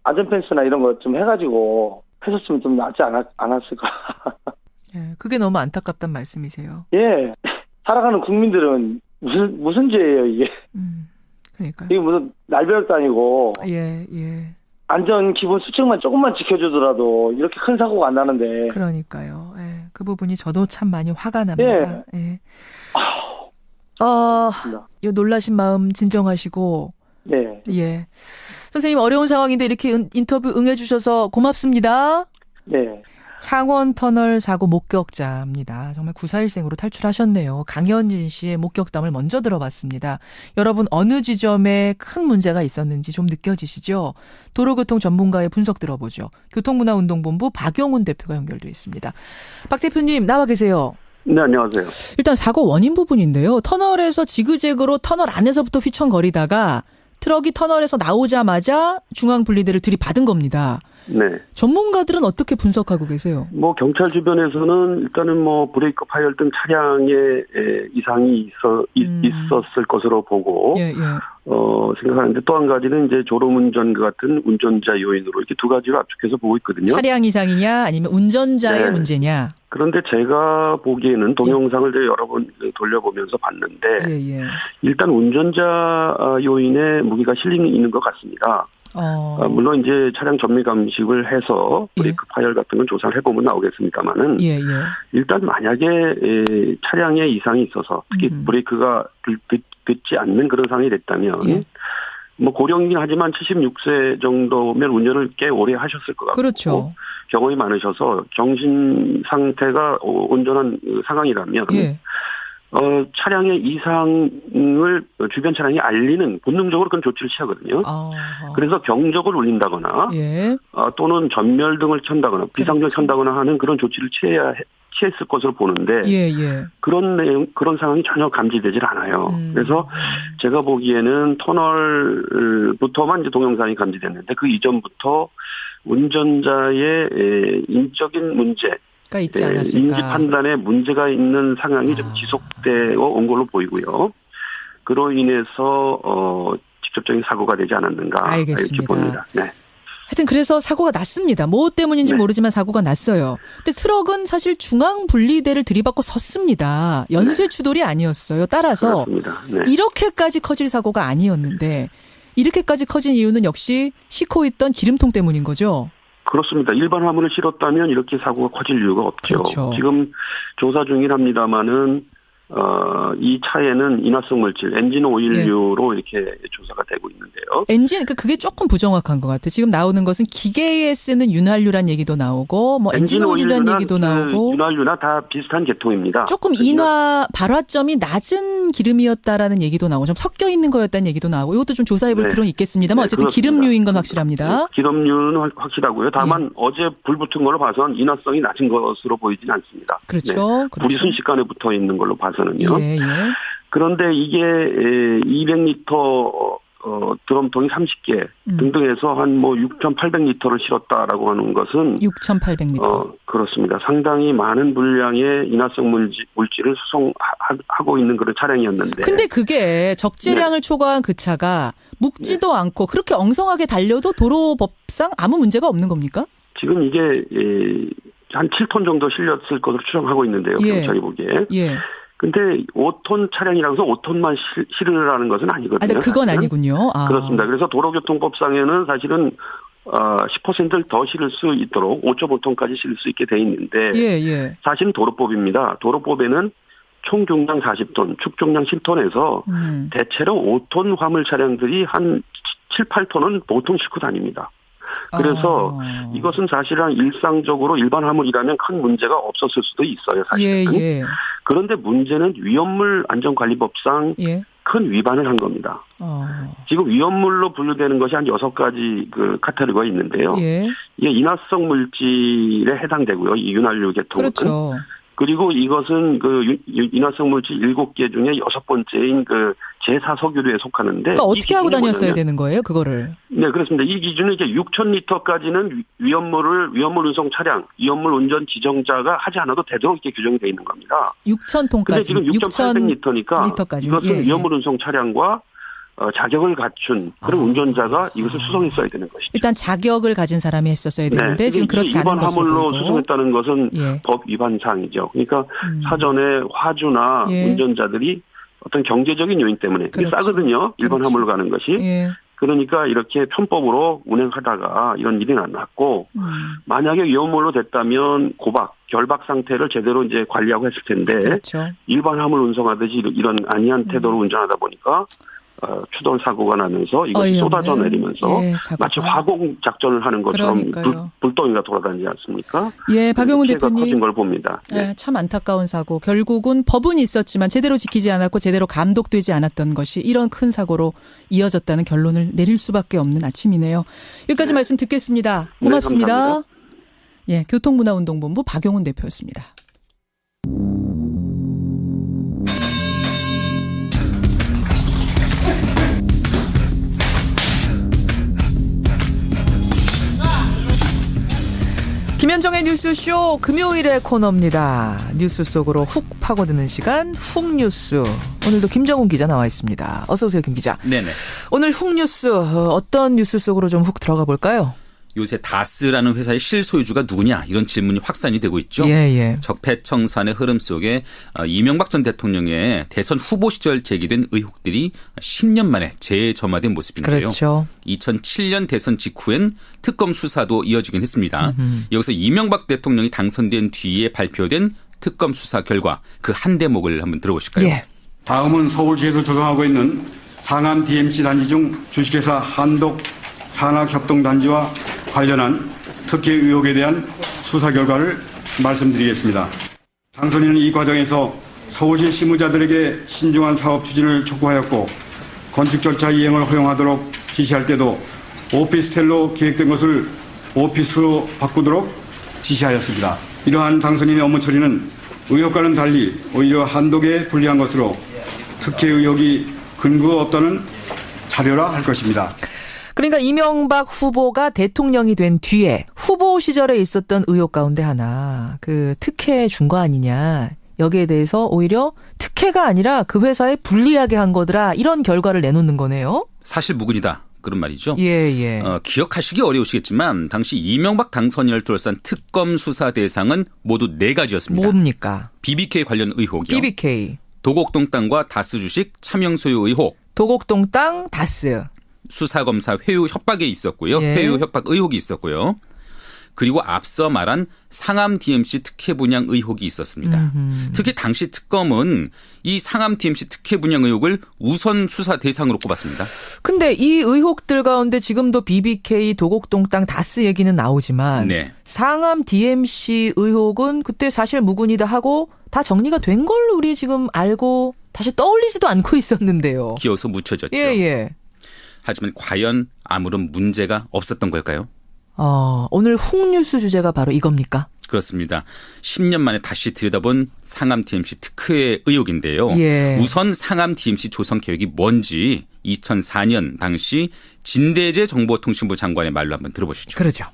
안전펜스나 이런 거 좀 해가지고 했었으면 좀 낫지 않았을까. 예, 그게 너무 안타깝단 말씀이세요. 예. 살아가는 국민들은 무슨 죄예요, 이게. 그러니까요. 이게 무슨 날벼락도 아니고. 예. 안전 기본 수칙만 조금만 지켜주더라도 이렇게 큰 사고가 안 나는데. 그러니까요. 예, 그 부분이 저도 참 많이 화가 납니다. 예. 이 놀라신 마음 진정하시고. 네. 예. 선생님 어려운 상황인데 이렇게 인터뷰 응해주셔서 고맙습니다. 네. 창원 터널 사고 목격자입니다. 정말 941생으로 탈출하셨네요. 강현진 씨의 목격담을 먼저 들어봤습니다. 여러분 어느 지점에 큰 문제가 있었는지 좀 느껴지시죠? 도로교통 전문가의 분석 들어보죠. 교통문화운동본부 박용훈 대표가 연결돼 있습니다. 박 대표님 나와 계세요. 네, 안녕하세요. 일단 사고 원인 부분인데요. 터널에서 지그재그로 터널 안에서부터 휘청거리다가 트럭이 터널에서 나오자마자 중앙 분리대를 들이받은 겁니다. 네. 전문가들은 어떻게 분석하고 계세요? 경찰 주변에서는 일단은 브레이크 파열 등 차량에 이상이 있었을 것으로 보고, 예. 생각하는데 또 한 가지는 이제 졸음운전 같은 운전자 요인으로 이렇게 두 가지로 압축해서 보고 있거든요. 차량 이상이냐 아니면 운전자의 네. 문제냐? 그런데 제가 보기에는 동영상을 여러 번 돌려보면서 봤는데, 일단 운전자 요인에 무게가 실리는 있는 것 같습니다. 물론 이제 차량 전매 감식을 해서 브레이크 파열 같은 건 조사를 해보면 나오겠습니다만은 일단 만약에 차량에 이상이 있어서 특히 브레이크가 듣지 않는 그런 상황이 됐다면 고령이긴 하지만 76세 정도면 운전을 꽤 오래 하셨을 것 같고 그렇죠. 경험이 많으셔서 정신 상태가 온전한 상황이라면 차량의 이상을 주변 차량에 알리는 본능적으로 그런 조치를 취하거든요. 그래서 경적을 울린다거나 또는 전멸 등을 켠다거나 비상등을 켠다거나 하는 그런 조치를 취했을 것으로 보는데 그런 상황이 전혀 감지되질 않아요. 그래서 제가 보기에는 터널부터만 이제 동영상이 감지됐는데 그 이전부터 운전자의 인적인 문제 있지 않았을까. 인지 판단에 문제가 있는 상황이 좀 지속되어 온 걸로 보이고요. 그로 인해서 직접적인 사고가 되지 않았는가 알겠습니다. 이렇게 봅니다. 네. 하여튼 그래서 사고가 났습니다. 뭐 때문인지 모르지만 사고가 났어요. 근데 트럭은 사실 중앙 분리대를 들이받고 섰습니다. 연쇄 추돌이 아니었어요. 따라서 이렇게까지 커질 사고가 아니었는데 이렇게까지 커진 이유는 역시 싣고 있던 기름통 때문인 거죠. 그렇습니다. 일반 화물을 실었다면 이렇게 사고가 커질 이유가 없죠. 그렇죠. 지금 조사 중이랍니다마는 이 차에는 인화성 물질, 엔진 오일류로 이렇게 조사가 되고 있는데요. 엔진, 그게 조금 부정확한 것 같아요. 지금 나오는 것은 기계에 쓰는 윤활유란 얘기도 나오고, 엔진 오일유란 얘기도 나오고. 윤활유나 다 비슷한 계통입니다. 조금 발화점이 낮은 기름이었다라는 얘기도 나오고, 좀 섞여 있는 거였다는 얘기도 나오고, 이것도 좀 조사해볼 필요는 있겠습니다만, 어쨌든 기름류인 건 확실합니다. 기름류는 확실하고요. 다만 어제 불 붙은 걸로 봐서는 인화성이 낮은 것으로 보이지는 않습니다. 그렇죠. 불이 순식간에 붙어 있는 걸로 봐서는요. 그런데 이게 200리터 드럼통이 30개 등등 해서 한 6,800리터를 실었다라고 하는 것은 6,800리터. 그렇습니다. 상당히 많은 분량의 인화성 물질을 수송하고 있는 그런 차량이었는데. 근데 그게 적재량을 초과한 그 차가 묵지도 않고 그렇게 엉성하게 달려도 도로법상 아무 문제가 없는 겁니까? 지금 이게 한 7톤 정도 실렸을 것으로 추정하고 있는데요. 경찰이 보기에. 근데 5톤 차량이라고 해서 5톤만 실으라는 것은 아니거든요. 그건 아니군요. 그렇습니다. 그래서 도로교통법상에는 사실은 10%를 더 실을 수 있도록 5.5톤까지 실을 수 있게 돼 있는데 사실은 도로법입니다. 도로법에는 총 중량 40톤, 축중량 10톤에서 대체로 5톤 화물 차량들이 한 7, 8톤은 보통 싣고 다닙니다. 그래서 이것은 사실은 일상적으로 일반 화물이라면 큰 문제가 없었을 수도 있어요. 사실은. 그런데 문제는 위험물 안전관리법상 큰 위반을 한 겁니다. 지금 위험물로 분류되는 것이 한 6가지 그 카테고리가 있는데요. 이게 인화성 물질에 해당되고요. 이 윤활유 계통은. 그렇죠. 그리고 이것은 그 인화성 물질 7개 중에 6번째인 그 제4석유류에 속하는데. 그러니까 어떻게 하고 다녔어야 되는 거예요, 그거를? 네, 그렇습니다. 이 기준은 이제 6,000리터까지는 위험물 운송 차량, 위험물 운전 지정자가 하지 않아도 되도록 이렇게 규정이 되어 있는 겁니다. 6,000톤까지. 근데 지금 6,800리터니까 이것은 위험물 운송 차량과 자격을 갖춘 그런 운전자가 이것을 수송했어야 되는 것이죠. 일단 자격을 가진 사람이 했었어야 되는데 지금 그렇지 않은 것으로 일반 화물로 수송했다는 것은 법 위반 사항이죠. 그러니까 사전에 화주나 운전자들이 어떤 경제적인 요인 때문에 이게 싸거든요. 일반 화물로 가는 것이. 그러니까 이렇게 편법으로 운행하다가 이런 일이 났고 만약에 위험물로 됐다면 결박 상태를 제대로 이제 관리하고 했을 텐데 일반 화물 운송하듯이 이런 안이한 태도로 운전하다 보니까 추돌 사고가 나면서 이것이 쏟아져 내리면서 마치 화공 작전을 하는 것처럼 불덩이가 돌아다니지 않습니까? 예, 박영훈 대표님. 커진 걸 봅니다. 네. 참 안타까운 사고. 결국은 법은 있었지만 제대로 지키지 않았고 제대로 감독되지 않았던 것이 이런 큰 사고로 이어졌다는 결론을 내릴 수밖에 없는 아침이네요. 여기까지 말씀 듣겠습니다. 고맙습니다. 네, 예, 교통문화운동본부 박영훈 대표였습니다. 김현정의 뉴스쇼 금요일의 코너입니다. 뉴스 속으로 훅 파고드는 시간 훅뉴스. 오늘도 김정훈 기자 나와 있습니다. 어서 오세요, 김 기자. 네네. 오늘 훅뉴스 어떤 뉴스 속으로 좀 훅 들어가 볼까요? 요새 다스라는 회사의 실소유주가 누구냐 이런 질문이 확산이 되고 있죠. 예. 적폐청산의 흐름 속에 이명박 전 대통령의 대선 후보 시절 제기된 의혹들이 10년 만에 재점화된 모습인데요. 그렇죠. 2007년 대선 직후엔 특검 수사도 이어지긴 했습니다. 여기서 이명박 대통령이 당선된 뒤에 발표된 특검 수사 결과 그 한 대목을 한번 들어보실까요? 예. 다음은 서울시에서 조성하고 있는 상암 DMC 단지 중 주식회사 한독 산학협동단지와 관련한 특혜 의혹에 대한 수사 결과를 말씀드리겠습니다. 당선인은 이 과정에서 서울시 실무자들에게 신중한 사업 추진을 촉구하였고 건축 절차 이행을 허용하도록 지시할 때도 오피스텔로 계획된 것을 오피스로 바꾸도록 지시하였습니다. 이러한 당선인의 업무 처리는 의혹과는 달리 오히려 한독에 불리한 것으로 특혜 의혹이 근거 없다는 자료라 할 것입니다. 그러니까 이명박 후보가 대통령이 된 뒤에 후보 시절에 있었던 의혹 가운데 하나, 그 특혜 준 거 아니냐. 여기에 대해서 오히려 특혜가 아니라 그 회사에 불리하게 한 거더라. 이런 결과를 내놓는 거네요. 사실 무근이다. 그런 말이죠. 예. 기억하시기 어려우시겠지만 당시 이명박 당선인을 둘러싼 특검 수사 대상은 모두 4가지였습니다. 뭡니까? BBK 관련 의혹이요. BBK. 도곡동 땅과 다스 주식 차명 소유 의혹. 도곡동 땅, 다스. 수사검사 회유 협박에 있었고요. 예. 회유 협박 의혹이 있었고요. 그리고 앞서 말한 상암 DMC 특혜 분양 의혹이 있었습니다. 특히 당시 특검은 이 상암 DMC 특혜 분양 의혹을 우선 수사 대상으로 꼽았습니다. 근데 이 의혹들 가운데 지금도 BBK, 도곡동 땅, 다스 얘기는 나오지만 네. 상암 DMC 의혹은 그때 사실 무근이다 하고 다 정리가 된 걸로 우리 지금 알고 다시 떠올리지도 않고 있었는데요. 기어서 묻혀졌죠. 예. 하지만 과연 아무런 문제가 없었던 걸까요? 오늘 훅뉴스 주제가 바로 이겁니까? 그렇습니다. 10년 만에 다시 들여다본 상암 DMC 특혜의 의혹인데요. 예. 우선 상암 DMC 조성 계획이 뭔지 2004년 당시 진대재 정보통신부 장관의 말로 한번 들어보시죠. 그러죠.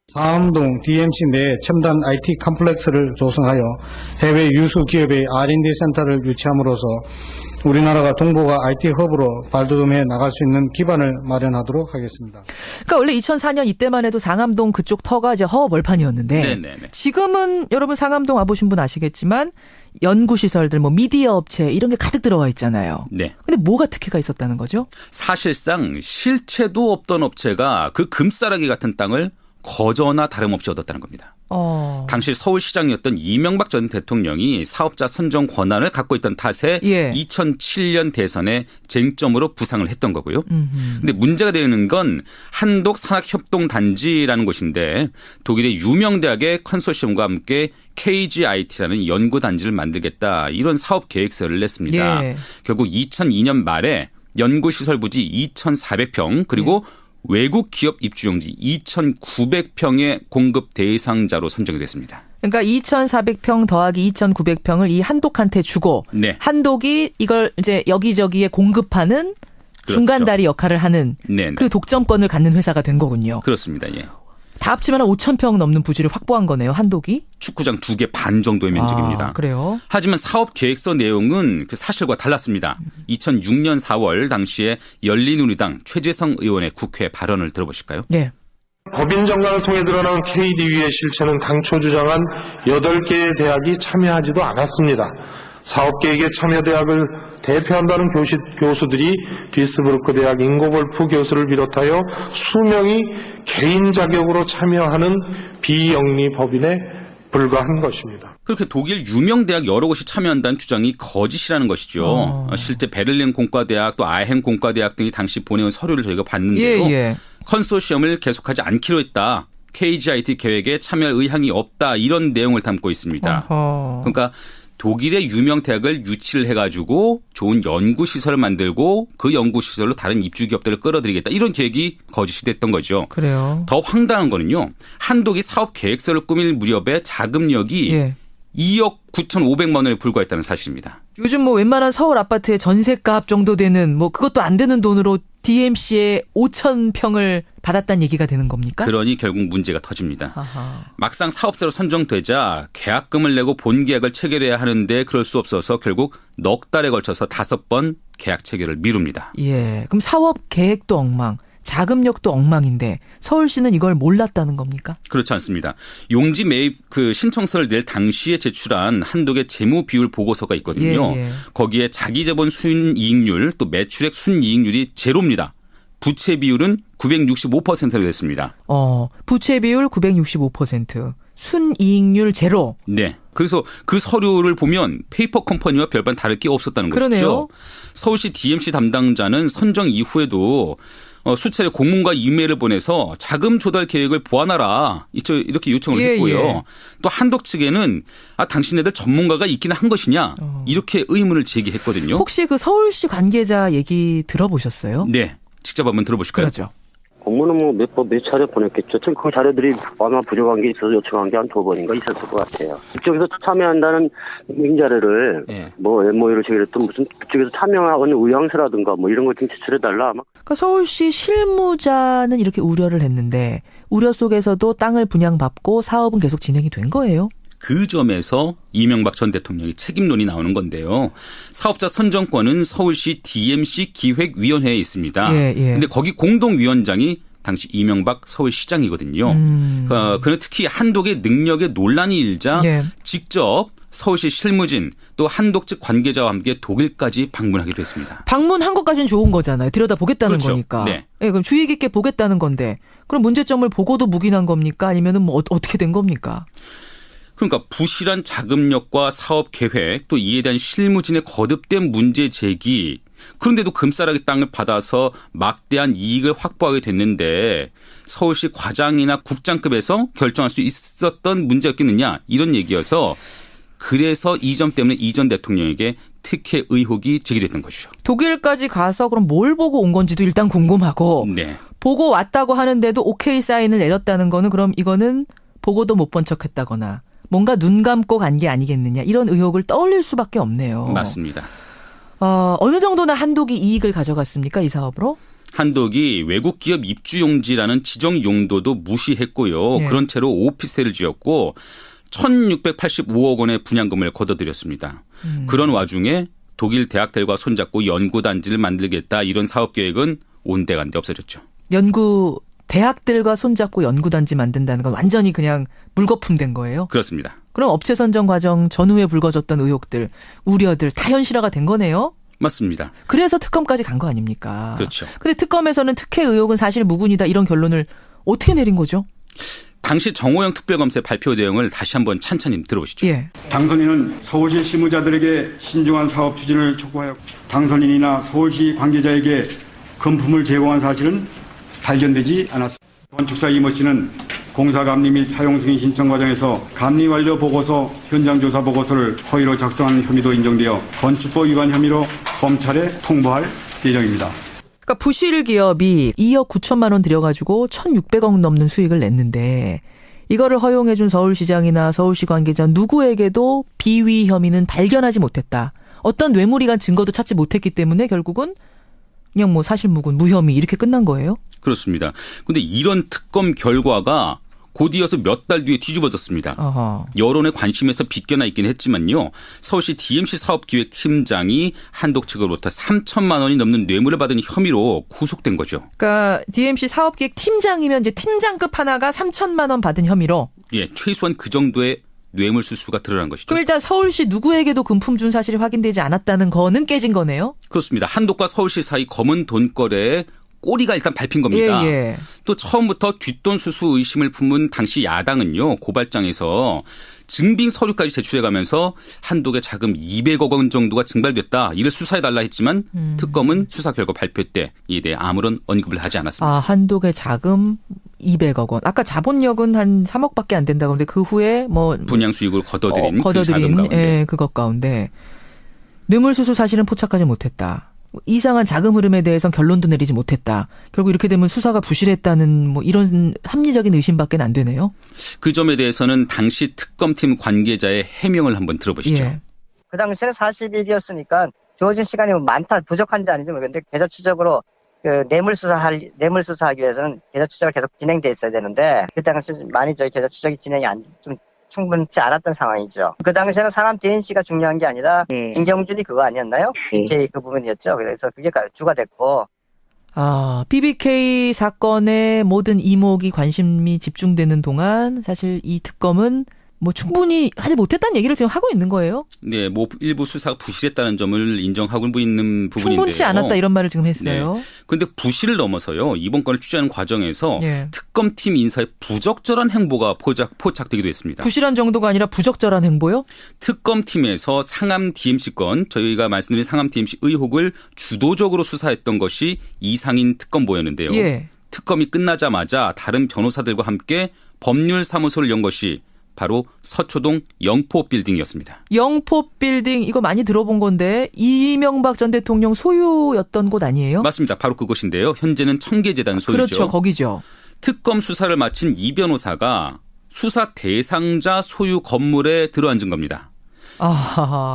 상암동 DMC 내 첨단 IT 컴플렉스를 조성하여 해외 유수 기업의 R&D 센터를 유치함으로써 우리나라가 동북아 IT 허브로 발돋움해 나갈 수 있는 기반을 마련하도록 하겠습니다. 그러니까 원래 2004년 이때만 해도 상암동 그쪽 터가 이제 허벌판이었는데 네네네. 지금은 여러분 상암동 와보신 분 아시겠지만 연구시설들, 뭐 미디어 업체 이런 게 가득 들어와 있잖아요. 네. 근데 뭐가 특혜가 있었다는 거죠? 사실상 실체도 없던 업체가 그 금싸라기 같은 땅을 거저나 다름없이 얻었다는 겁니다. 당시 서울시장이었던 이명박 전 대통령이 사업자 선정 권한을 갖고 있던 탓에 2007년 대선에 쟁점으로 부상을 했던 거고요. 근데 문제가 되는 건 한독 산학협동단지라는 곳인데 독일의 유명 대학의 컨소시엄과 함께 KGIT라는 연구단지를 만들겠다 이런 사업 계획서를 냈습니다. 결국 2002년 말에 연구시설 부지 2,400평 그리고 외국 기업 입주용지 2,900평의 공급 대상자로 선정이 됐습니다. 그러니까 2,400평 더하기 2,900평을 이 한독한테 주고 한독이 이걸 이제 여기저기에 공급하는 중간다리 역할을 하는 그 독점권을 갖는 회사가 된 거군요. 그렇습니다. 예. 다 합치면 5,000평 넘는 부지를 확보한 거네요. 한독이. 축구장 2개 반 정도의 면적입니다. 그래요? 하지만 사업 계획서 내용은 그 사실과 달랐습니다. 2006년 4월 당시에 열린우리당 최재성 의원의 국회 발언을 들어보실까요? 네. 법인 정관을 통해 드러난 KD위의 실체는 당초 주장한 8개의 대학이 참여하지도 않았습니다. 사업계획에 참여대학을 대표한다는 교수들이 비스부르크 대학 잉고볼프 교수를 비롯하여 수명이 개인 자격으로 참여하는 비영리 법인에 불과한 것입니다. 그렇게 독일 유명 대학 여러 곳이 참여한다는 주장이 거짓이라는 것이죠. 실제 베를린 공과대학 또 아헨 공과대학 등이 당시 보내온 서류를 저희가 봤는데요. 컨소시엄을 계속하지 않기로 했다. KGIT 계획에 참여할 의향이 없다. 이런 내용을 담고 있습니다. 그러니까 독일의 유명 대학을 유치를 해가지고 좋은 연구시설을 만들고 그 연구시설로 다른 입주기업들을 끌어들이겠다. 이런 계획이 거짓이 됐던 거죠. 그래요. 더 황당한 거는요. 한독이 사업 계획서를 꾸밀 무렵에 자금력이 2억 9,500만 원에 불과했다는 사실입니다. 요즘 뭐 웬만한 서울 아파트의 전세값 정도 되는 뭐 그것도 안 되는 돈으로 DMC의 5,000평을 받았다는 얘기가 되는 겁니까? 그러니 결국 문제가 터집니다. 막상 사업자로 선정되자 계약금을 내고 본 계약을 체결해야 하는데 그럴 수 없어서 결국 넉 달에 걸쳐서 5번 계약 체결을 미룹니다. 예, 그럼 사업 계획도 엉망, 자금력도 엉망인데 서울시는 이걸 몰랐다는 겁니까? 그렇지 않습니다. 용지 매입 신청서를 낼 당시에 제출한 한독의 재무 비율 보고서가 있거든요. 거기에 자기자본 순이익률 또 매출액 순이익률이 제로입니다. 부채 비율은 965%로 됐습니다. 부채 비율 965%, 순이익률 제로. 네. 그래서 그 서류를 보면 페이퍼 컴퍼니와 별반 다를 게 없었다는 것이죠. 서울시 DMC 담당자는 선정 이후에도 수차례 공문과 이메일을 보내서 자금 조달 계획을 보완하라 이렇게 요청을 했고요. 또 한독 측에는 당신네들 전문가가 있기는 한 것이냐 이렇게 의문을 제기했거든요. 혹시 그 서울시 관계자 얘기 들어보셨어요? 네. 직접 한번 들어보실까요? 그렇죠. 공문은 몇 차례 보냈겠죠. 좀 그 자료들이 아마 부족한 게 있어서 요청한 게 한 2번인가 있었을 것 같아요. 그쪽에서 참여한다는 자료를 MOU를 체결했던 무슨 그쪽에서 참여하는 의향서라든가 이런 걸 좀 제출해달라. 그러니까 서울시 실무자는 이렇게 우려를 했는데 우려 속에서도 땅을 분양받고 사업은 계속 진행이 된 거예요? 그 점에서 이명박 전 대통령의 책임론이 나오는 건데요. 사업자 선정권은 서울시 DMC 기획위원회에 있습니다. 그런데 거기 공동위원장이 당시 이명박 서울시장이거든요. 그는 특히 한독의 능력에 논란이 일자 직접 서울시 실무진 또 한독 측 관계자와 함께 독일까지 방문하기도 했습니다. 방문한 것까지는 좋은 거잖아요. 들여다보겠다는 거니까. 네. 그럼 주의 깊게 보겠다는 건데 그럼 문제점을 보고도 묵인한 겁니까? 아니면 어떻게 된 겁니까? 그러니까 부실한 자금력과 사업 계획 또 이에 대한 실무진의 거듭된 문제 제기 그런데도 금싸라기 땅을 받아서 막대한 이익을 확보하게 됐는데 서울시 과장이나 국장급에서 결정할 수 있었던 문제였겠느냐 이런 얘기여서 그래서 이 점 때문에 이 전 대통령에게 특혜 의혹이 제기됐던 것이죠. 독일까지 가서 그럼 뭘 보고 온 건지도 일단 궁금하고 보고 왔다고 하는데도 오케이 사인을 내렸다는 거는 그럼 이거는 보고도 못 본 척했다거나 뭔가 눈 감고 간 게 아니겠느냐 이런 의혹을 떠올릴 수밖에 없네요. 맞습니다. 어느 정도나 한독이 이익을 가져갔습니까? 이 사업으로? 한독이 외국 기업 입주 용지라는 지정 용도도 무시했고요. 그런 채로 오피스텔을 지었고 1,685억 원의 분양금을 걷어들였습니다. 그런 와중에 독일 대학들과 손잡고 연구단지를 만들겠다 이런 사업 계획은 온데간데 없어졌죠. 대학들과 손잡고 연구단지 만든다는 건 완전히 그냥 물거품 된 거예요? 그렇습니다. 그럼 업체 선정 과정 전후에 불거졌던 의혹들, 우려들 다 현실화가 된 거네요? 맞습니다. 그래서 특검까지 간 거 아닙니까? 그렇죠. 근데 특검에서는 특혜 의혹은 사실 무근이다 이런 결론을 어떻게 내린 거죠? 당시 정호영 특별검사의 발표 내용을 다시 한번 찬찬히 들어보시죠. 당선인은 서울시 실무자들에게 신중한 사업 추진을 촉구하였고 당선인이나 서울시 관계자에게 금품을 제공한 사실은 발견되지 않았습니다. 건축사 이모 씨는 공사감리 및 사용승인 신청 과정에서 감리 완료 보고서, 현장조사 보고서를 허위로 작성한 혐의도 인정되어 건축법 위반 혐의로 검찰에 통보할 예정입니다. 그러니까 부실 기업이 2억 9천만 원 들여가지고 1,600억 넘는 수익을 냈는데 이거를 허용해준 서울시장이나 서울시 관계자 누구에게도 비위 혐의는 발견하지 못했다. 어떤 뇌물이 간 증거도 찾지 못했기 때문에 결국은 그냥 사실무근, 무혐의 이렇게 끝난 거예요? 그렇습니다. 그런데 이런 특검 결과가 곧이어서 몇 달 뒤에 뒤집어졌습니다. 여론의 관심에서 비껴나 있긴 했지만요. 서울시 DMC 사업기획팀장이 한독 측으로부터 3천만 원이 넘는 뇌물을 받은 혐의로 구속된 거죠. 그러니까 DMC 사업기획팀장이면 이제 팀장급 하나가 3천만 원 받은 혐의로? 최소한 그 정도의 뇌물 수수가 드러난 것이죠. 그럼 일단 서울시 누구에게도 금품 준 사실이 확인되지 않았다는 거는 깨진 거네요? 그렇습니다. 한독과 서울시 사이 검은 돈 거래에 꼬리가 일단 밟힌 겁니다. 예. 또 처음부터 뒷돈 수수 의심을 품은 당시 야당은요. 고발장에서 증빙 서류까지 제출해가면서 한독의 자금 200억 원 정도가 증발됐다. 이를 수사해달라 했지만 특검은 수사 결과 발표 때 이에 대해 아무런 언급을 하지 않았습니다. 한독의 자금 200억 원. 아까 자본력은 한 3억밖에 안 된다고 하는데 그 후에 뭐 분양 수익을 걷어들인 그 자금 가운데. 그것 가운데 뇌물수수 사실은 포착하지 못했다. 이상한 자금 흐름에 대해서는 결론도 내리지 못했다. 결국 이렇게 되면 수사가 부실했다는 뭐 이런 합리적인 의심밖에 안 되네요. 그 점에 대해서는 당시 특검팀 관계자의 해명을 한번 들어보시죠. 예. 그 당시에는 40일이었으니까 주어진 시간이 많다 부족한지 아닌지 모르겠는데 계좌 추적으로 그 뇌물 수사하기 위해서는 계좌 추적을 계속 진행돼 있어야 되는데 그 당시 많이 저희 계좌 추적이 진행이 좀 충분치 않았던 상황이죠. 그 당시에는 상암 DNC가 중요한 게 아니라 김경준이 그거 아니었나요? BBK 그 부분이었죠. 그래서 그게 주가 됐고. BBK 사건에 모든 이목이 관심이 집중되는 동안 사실 이 특검은 뭐 충분히 하지 못했다는 얘기를 지금 하고 있는 거예요? 네, 뭐 일부 수사가 부실했다는 점을 인정하고 있는 부분인데요. 충분치 않았다 이런 말을 지금 했어요. 그런데 부실을 넘어서요. 이번 건을 취재하는 과정에서 특검팀 인사의 부적절한 행보가 포착되기도 했습니다. 부실한 정도가 아니라 부적절한 행보요? 특검팀에서 상암 DMC 건 저희가 말씀드린 상암 DMC 의혹을 주도적으로 수사했던 것이 이상인 특검보였는데요. 특검이 끝나자마자 다른 변호사들과 함께 법률사무소를 연 것이 바로 서초동 영포빌딩이었습니다. 영포빌딩 이거 많이 들어본 건데 이명박 전 대통령 소유였던 곳 아니에요? 맞습니다. 바로 그곳인데요. 현재는 청계재단 소유죠. 그렇죠. 거기죠. 특검 수사를 마친 이 변호사가 수사 대상자 소유 건물에 들어앉은 겁니다.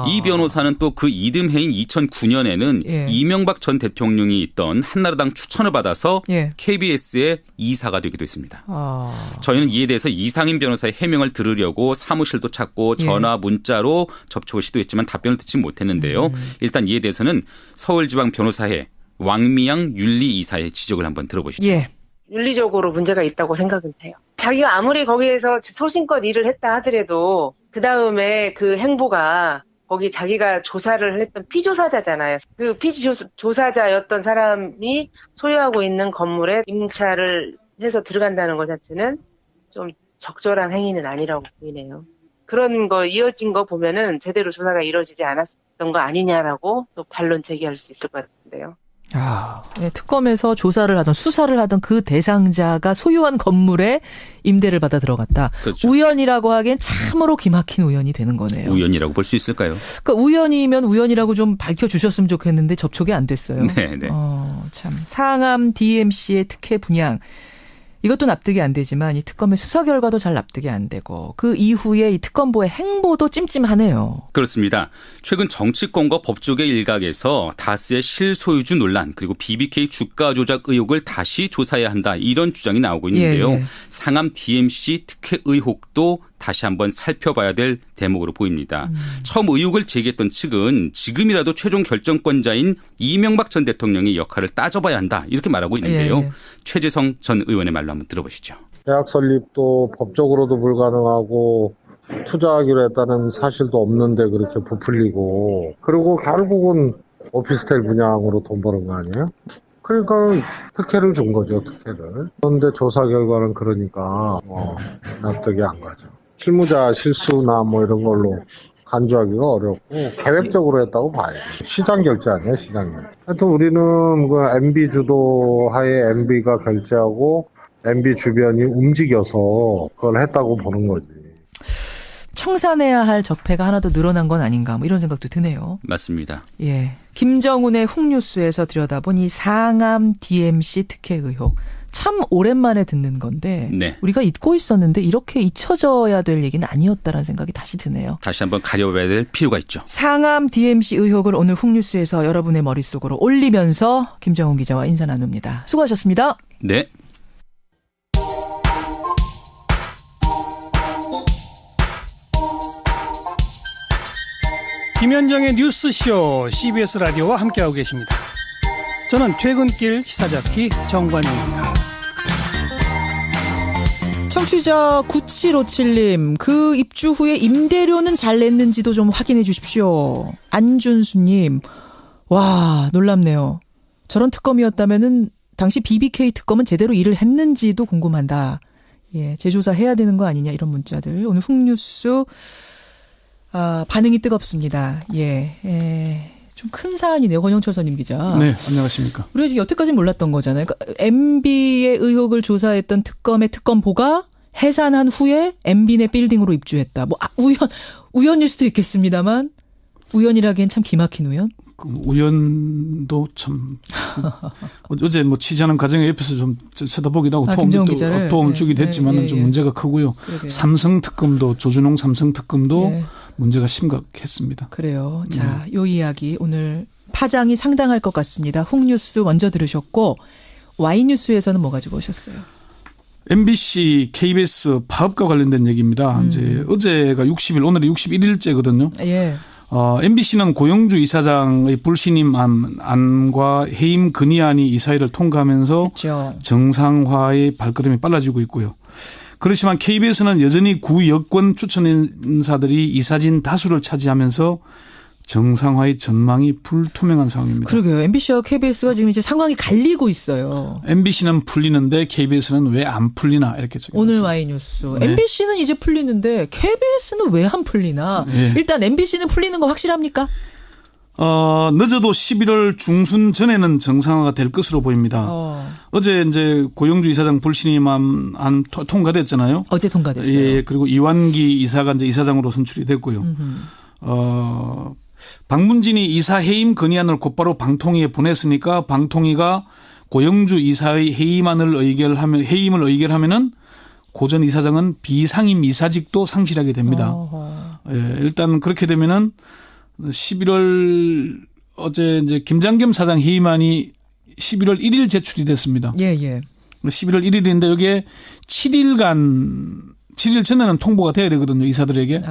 이 변호사는 또 그 이듬해인 2009년에는 이명박 전 대통령이 있던 한나라당 추천을 받아서 KBS의 이사가 되기도 했습니다. 저희는 이에 대해서 이상인 변호사의 해명을 들으려고 사무실도 찾고 전화 문자로 접촉을 시도했지만 답변을 듣지 못했는데요. 일단 이에 대해서는 서울지방변호사회 왕미양 윤리이사의 지적을 한번 들어보시죠. 윤리적으로 문제가 있다고 생각은 해요. 자기가 아무리 거기에서 소신껏 일을 했다 하더라도 그 다음에 그 행보가 거기 자기가 조사를 했던 피조사자잖아요. 그 피조사자였던 사람이 소유하고 있는 건물에 임차를 해서 들어간다는 것 자체는 좀 적절한 행위는 아니라고 보이네요. 그런 거 이어진 거 보면은 제대로 조사가 이루어지지 않았던 거 아니냐라고 또 반론 제기할 수 있을 것 같은데요. 특검에서 조사를 하던 수사를 하던 그 대상자가 소유한 건물에 임대를 받아 들어갔다. 그렇죠. 우연이라고 하기엔 참으로 기막힌 우연이 되는 거네요. 우연이라고 볼 수 있을까요? 그러니까 우연이면 우연이라고 좀 밝혀주셨으면 좋겠는데 접촉이 안 됐어요. 네네. 참 상암 DMC의 특혜 분양. 이것도 납득이 안 되지만 이 특검의 수사 결과도 잘 납득이 안 되고 그 이후에 이 특검부의 행보도 찜찜하네요. 그렇습니다. 최근 정치권과 법조계 일각에서 다스의 실소유주 논란 그리고 BBK 주가 조작 의혹을 다시 조사해야 한다 이런 주장이 나오고 있는데요. 상암 DMC 특혜 의혹도 다시 한번 살펴봐야 될 대목으로 보입니다. 처음 의혹을 제기했던 측은 지금이라도 최종 결정권자인 이명박 전 대통령의 역할을 따져봐야 한다 이렇게 말하고 있는데요. 최재성 전 의원의 말로 한번 들어보시죠. 대학 설립도 법적으로도 불가능하고 투자하기로 했다는 사실도 없는데 그렇게 부풀리고 그리고 결국은 오피스텔 분양으로 돈 버는 거 아니에요? 그러니까 특혜를 준 거죠, 특혜를. 그런데 조사 결과는 그러니까 납득이 안 가죠. 실무자 실수나 뭐 이런 걸로 간주하기가 어렵고 계획적으로 했다고 봐요. 시장 결제 아니에요, 시장 결제. 하여튼 우리는 그 MB 주도하에 MB가 결제하고 MB 주변이 움직여서 그걸 했다고 보는 거지. 청산해야 할 적폐가 하나 더 늘어난 건 아닌가 뭐 이런 생각도 드네요. 맞습니다. 김정은의 훅뉴스에서 들여다본 이 상암 DMC 특혜 의혹. 참 오랜만에 듣는 건데 우리가 잊고 있었는데 이렇게 잊혀져야 될 얘기는 아니었다라는 생각이 다시 드네요. 다시 한번 가려봐야 될 필요가 있죠. 상암 DMC 의혹을 오늘 훅뉴스에서 여러분의 머릿속으로 올리면서 김정은 기자와 인사 나눕니다. 수고하셨습니다. 네. 김현정의 뉴스쇼 CBS 라디오와 함께하고 계십니다. 저는 퇴근길 시사자키 정관용입니다. 청취자 9757님, 그 입주 후에 임대료는 잘 냈는지도 좀 확인해 주십시오. 안준수님, 와, 놀랍네요. 저런 특검이었다면은 당시 BBK 특검은 제대로 일을 했는지도 궁금한다. 예, 재조사해야 되는 거 아니냐 이런 문자들. 오늘 훅뉴스 반응이 뜨겁습니다. 좀 큰 사안이네요. 권영철 선임 기자. 네, 안녕하십니까. 우리가 여태까지는 몰랐던 거잖아요. 그러니까 MB의 의혹을 조사했던 특검의 특검보가 해산한 후에 MB네 빌딩으로 입주했다. 뭐 우연일 수도 있겠습니다만 우연이라기엔 참 기막힌 우연. 그 우연도 참 어제 뭐 취재하는 과정에 옆에서 좀 쳐다보기도 하고 도움을 주기도 했지만은 좀 문제가 크고요. 그러게요. 삼성 특검도 조준홍 삼성 특검도 문제가 심각했습니다. 그래요. 자, 요 이야기 오늘 파장이 상당할 것 같습니다. 훅뉴스 먼저 들으셨고 Y뉴스에서는 뭐 가지고 오셨어요? MBC, KBS 파업과 관련된 얘기입니다. 이제 어제가 60일, 오늘이 61일째거든요. 예. MBC는 고영주 이사장의 불신임 안과 해임 건의안이 이사회를 통과하면서 그렇죠. 정상화의 발걸음이 빨라지고 있고요. 그렇지만 KBS는 여전히 구여권 추천 인사들이 이사진 다수를 차지하면서 정상화의 전망이 불투명한 상황입니다. 그러게요. MBC와 KBS가 지금 이제 상황이 갈리고 있어요. MBC는 풀리는데 KBS는 왜 안 풀리나 이렇게 적혀있습니다. 오늘 Y뉴스. 네. MBC는 이제 풀리는데 KBS는 왜 안 풀리나. 네. 일단 MBC는 풀리는 거 확실합니까? 늦어도 11월 중순 전에는 정상화가 될 것으로 보입니다. 어제 이제 고영주 이사장 불신임안 통과됐잖아요. 어제 통과됐어요. 예, 그리고 이완기 이사가 이제 이사장으로 선출이 됐고요. 박문진이 이사 해임 건의안을 곧바로 방통위에 보냈으니까 방통위가 고영주 이사의 해임을 의결하면은 고전 이사장은 비상임 이사직도 상실하게 됩니다. 예, 일단 그렇게 되면은 11월 어제 이제 김장겸 사장 해임안이 11월 1일 제출이 됐습니다. 예, 예. 11월 1일인데 여기에 7일 전에는 통보가 돼야 되거든요, 이사들에게.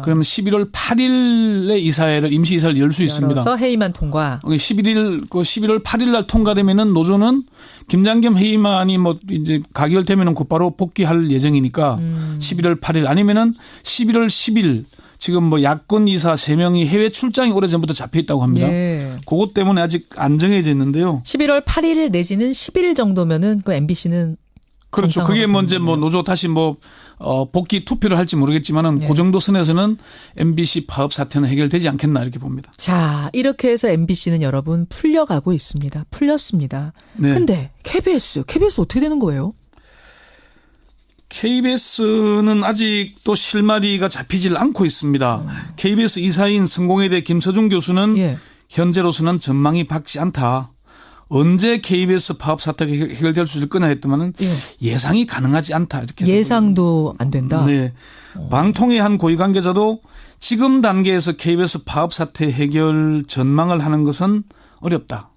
그러면 11월 8일에 임시 이사를 열 수 있습니다. 열어서 해임안 통과. 11월 8일 날 통과되면은 노조는 김장겸 해임안이 뭐 이제 가결되면은 곧바로 복귀할 예정이니까 11월 8일 아니면은 11월 10일 지금 뭐 야권 이사 3명이 해외 출장이 오래전부터 잡혀 있다고 합니다. 예. 그것 때문에 아직 안 정해져 있는데요. 11월 8일 내지는 10일 정도면은 그 MBC는 그렇죠. 그게 먼저 뭐 노조 다시 복귀 투표를 할지 모르겠지만은 그 정도 선에서는 MBC 파업 사태는 해결되지 않겠나 이렇게 봅니다. 자, 이렇게 해서 MBC는 여러분 풀려가고 있습니다. 풀렸습니다. 네. 근데 KBS 어떻게 되는 거예요? KBS는 아직도 실마리가 잡히질 않고 있습니다. KBS 이사인 성공회대 김서중 교수는 현재로서는 전망이 밝지 않다. 언제 KBS 파업 사태가 해결될 수 있을 거냐 했더만은 예상이 가능하지 않다. 이렇게 예상도 안 된다. 네. 방통위 한 고위 관계자도 지금 단계에서 KBS 파업 사태 해결 전망을 하는 것은 어렵다.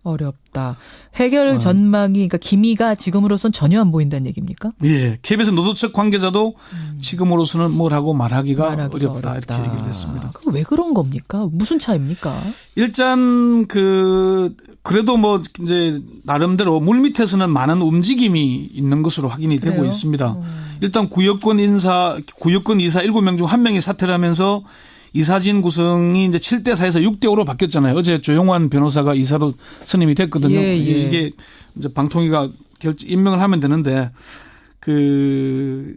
해결 전망이 그러니까 기미가 지금으로선 전혀 안 보인다는 얘기입니까? 예. KBS 노조 측 관계자도 지금으로서는 뭐라고 말하기가 어렵다. 이렇게 얘기를 했습니다. 왜 그런 겁니까? 무슨 차이입니까? 일단 그래도 뭐 이제 나름대로 물밑에서는 많은 움직임이 있는 것으로 확인이 되고 그래요? 있습니다. 일단 구여권 이사 7명 중 1명이 사퇴를 하면서 이사진 구성이 이제 7대4에서 6대5로 바뀌었잖아요. 어제 조용환 변호사가 이사로 선임이 됐거든요. 예. 이게 이제 방통위가 임명을 하면 되는데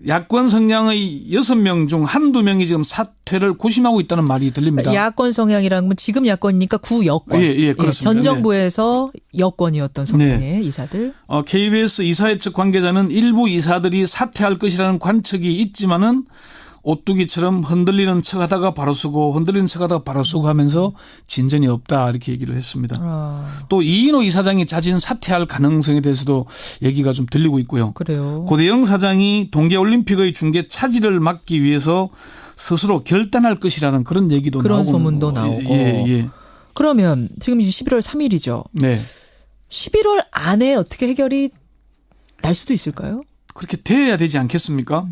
야권 성향의 6명 중 한두 명이 지금 사퇴를 고심하고 있다는 말이 들립니다. 야권 성향이라는 건 지금 야권이니까 구여권. 예, 그렇습니다. 전 정부에서 여권이었던 성향의 이사들. KBS 이사회 측 관계자는 일부 이사들이 사퇴할 것이라는 관측이 있지만은 오뚜기처럼 흔들리는 척하다가 바로 서고 흔들리는 척하다가 바로 서고 하면서 진전이 없다 이렇게 얘기를 했습니다. 또 이인호 이사장이 자진 사퇴할 가능성에 대해서도 얘기가 좀 들리고 있고요. 그래요. 고대영 사장이 동계올림픽의 중계 차질을 막기 위해서 스스로 결단할 것이라는 그런 얘기도 그런 나오고. 소문도 나오고. 예. 그러면 지금 11월 3일이죠. 네. 11월 안에 어떻게 해결이 날 수도 있을까요? 그렇게 돼야 되지 않겠습니까?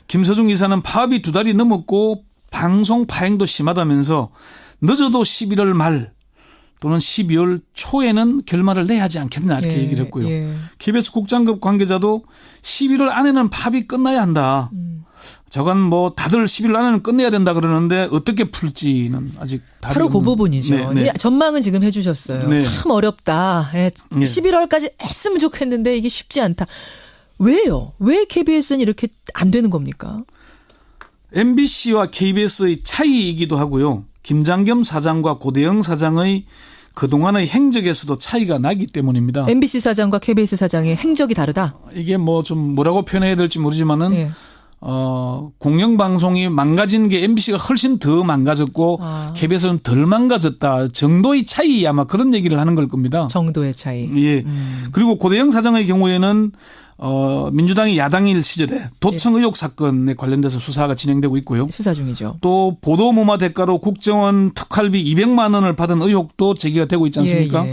김서중 이사는 파업이 2달이 넘었고 방송 파행도 심하다면서 늦어도 11월 말 또는 12월 초에는 결말을 내야 하지 않겠나 이렇게 얘기를 했고요. KBS 국장급 관계자도 11월 안에는 파업이 끝나야 한다. 저건 뭐 다들 10일 안에는 끝내야 된다 그러는데 어떻게 풀지는 아직 바로 그 부분이죠. 네. 전망은 지금 해주셨어요. 네. 참 어렵다. 11월까지 했으면 좋겠는데 이게 쉽지 않다. 왜요? 왜 KBS는 이렇게 안 되는 겁니까? MBC와 KBS의 차이이기도 하고요. 김장겸 사장과 고대영 사장의 그동안의 행적에서도 차이가 나기 때문입니다. MBC 사장과 KBS 사장의 행적이 다르다? 이게 뭐 좀 뭐라고 표현해야 될지 모르지만은 공영방송이 망가진 게 MBC가 훨씬 더 망가졌고 KBS는 덜 망가졌다 정도의 차이 아마 그런 얘기를 하는 걸 겁니다. 정도의 차이. 예. 그리고 고대영 사장의 경우에는 민주당이 야당일 시절에 도청 의혹 사건에 관련돼서 수사가 진행되고 있고요. 수사 중이죠. 또 보도 무마 대가로 국정원 특활비 200만 원을 받은 의혹도 제기가 되고 있지 않습니까?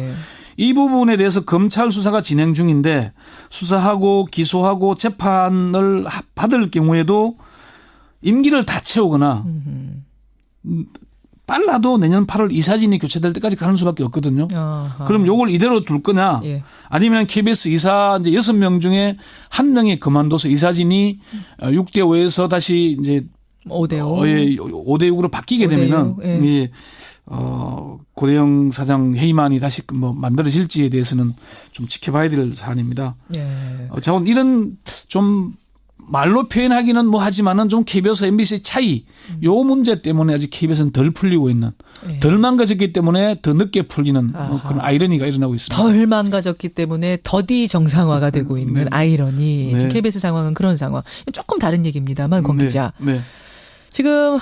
이 부분에 대해서 검찰 수사가 진행 중인데 수사하고 기소하고 재판을 받을 경우에도 임기를 다 채우거나 빨라도 내년 8월 이사진이 교체될 때까지 가는 수밖에 없거든요. 그럼 요걸 이대로 둘 거냐? 아니면 KBS 이사 이제 6명 중에 1명이 그만둬서 이사진이 6대5에서 다시 이제 5대5. 5대6으로 바뀌게 되면은 고대영 사장 해임안이 다시 뭐 만들어질지에 대해서는 좀 지켜봐야 될 사안입니다. 저는 이런 좀 말로 표현하기는 뭐 하지만은 좀 KBS, MBC의 차이, 요 문제 때문에 아직 KBS는 덜 풀리고 있는, 덜 망가졌기 때문에 더 늦게 풀리는 뭐 그런 아이러니가 일어나고 있습니다. 덜 망가졌기 때문에 더디 정상화가 되고 있는 아이러니. 지금 KBS 상황은 그런 상황. 조금 다른 얘기입니다만, 권 기자. 지금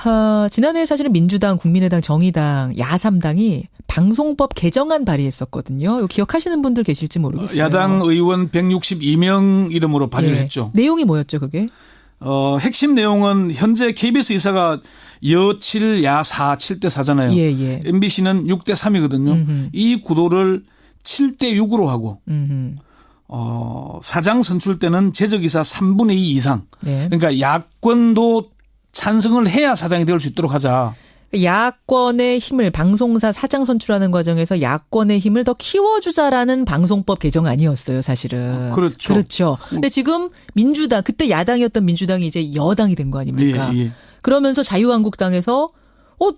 지난해 사실은 민주당, 국민의당, 정의당, 야3당이 방송법 개정안 발의했었거든요. 이거 기억하시는 분들 계실지 모르겠어요. 야당 의원 162명 이름으로 발의를 했죠. 내용이 뭐였죠, 그게? 핵심 내용은 현재 KBS 이사가 여7, 야4, 7대 4잖아요. MBC는 6대 3이거든요. 이 구도를 7대 6으로 하고 사장 선출 때는 재적이사 3분의 2 이상. 그러니까 야권도 찬성을 해야 사장이 될 수 있도록 하자. 야권의 힘을 방송사 사장 선출하는 과정에서 야권의 힘을 더 키워주자라는 방송법 개정 아니었어요, 사실은. 그렇죠. 근데 지금 민주당, 그때 야당이었던 민주당이 이제 여당이 된 거 아닙니까? 그러면서 자유한국당에서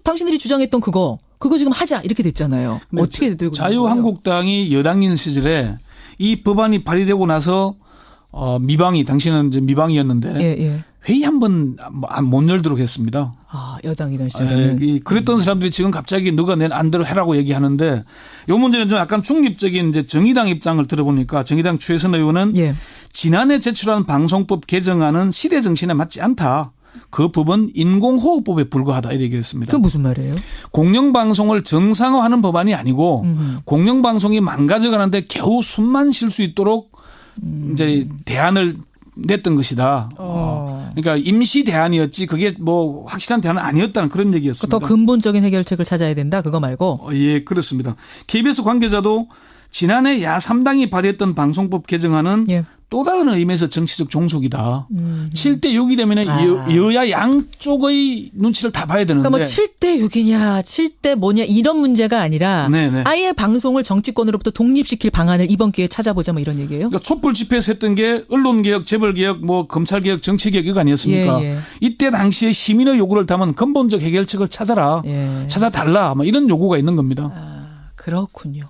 당신들이 주장했던 그거 지금 하자 이렇게 됐잖아요. 어떻게 되고 자유한국당이 여당인 시절에 이 법안이 발의되고 나서 당신은 이제 미방이었는데 회의 한 번 못 열도록 했습니다. 여당이던 시절에는. 그랬던 사람들이 지금 갑자기 누가 낸 안대로 해라고 얘기하는데 이 문제는 좀 약간 중립적인 이제 정의당 입장을 들어보니까 정의당 추혜선 의원은 지난해 제출한 방송법 개정안은 시대 정신에 맞지 않다. 그 법은 인공호흡법에 불과하다 이렇게 얘기했습니다. 그게 무슨 말이에요? 공영방송을 정상화하는 법안이 아니고 공영방송이 망가져가는데 겨우 숨만 쉴 수 있도록 이제 대안을 냈던 것이다. 그러니까 임시 대안이었지 그게 뭐 확실한 대안은 아니었다는 그런 얘기였습니다. 더 근본적인 해결책을 찾아야 된다. 그거 말고. 예, 그렇습니다. KBS 관계자도 지난해 야3당이 발의했던 방송법 개정안은 또 다른 의미에서 정치적 종속이다. 7대 6이 되면 여야 양쪽의 눈치를 다 봐야 되는데. 그러니까 뭐 7대 6이냐 7대 뭐냐 이런 문제가 아니라 아예 방송을 정치권으로부터 독립시킬 방안을 이번 기회에 찾아보자 뭐 이런 얘기예요? 그러니까 촛불 집회에서 했던 게 언론개혁, 재벌개혁, 뭐 검찰개혁, 정치개혁 이거 아니었습니까? 이때 당시에 시민의 요구를 담은 근본적 해결책을 찾아라. 찾아달라. 뭐 이런 요구가 있는 겁니다. 그렇군요.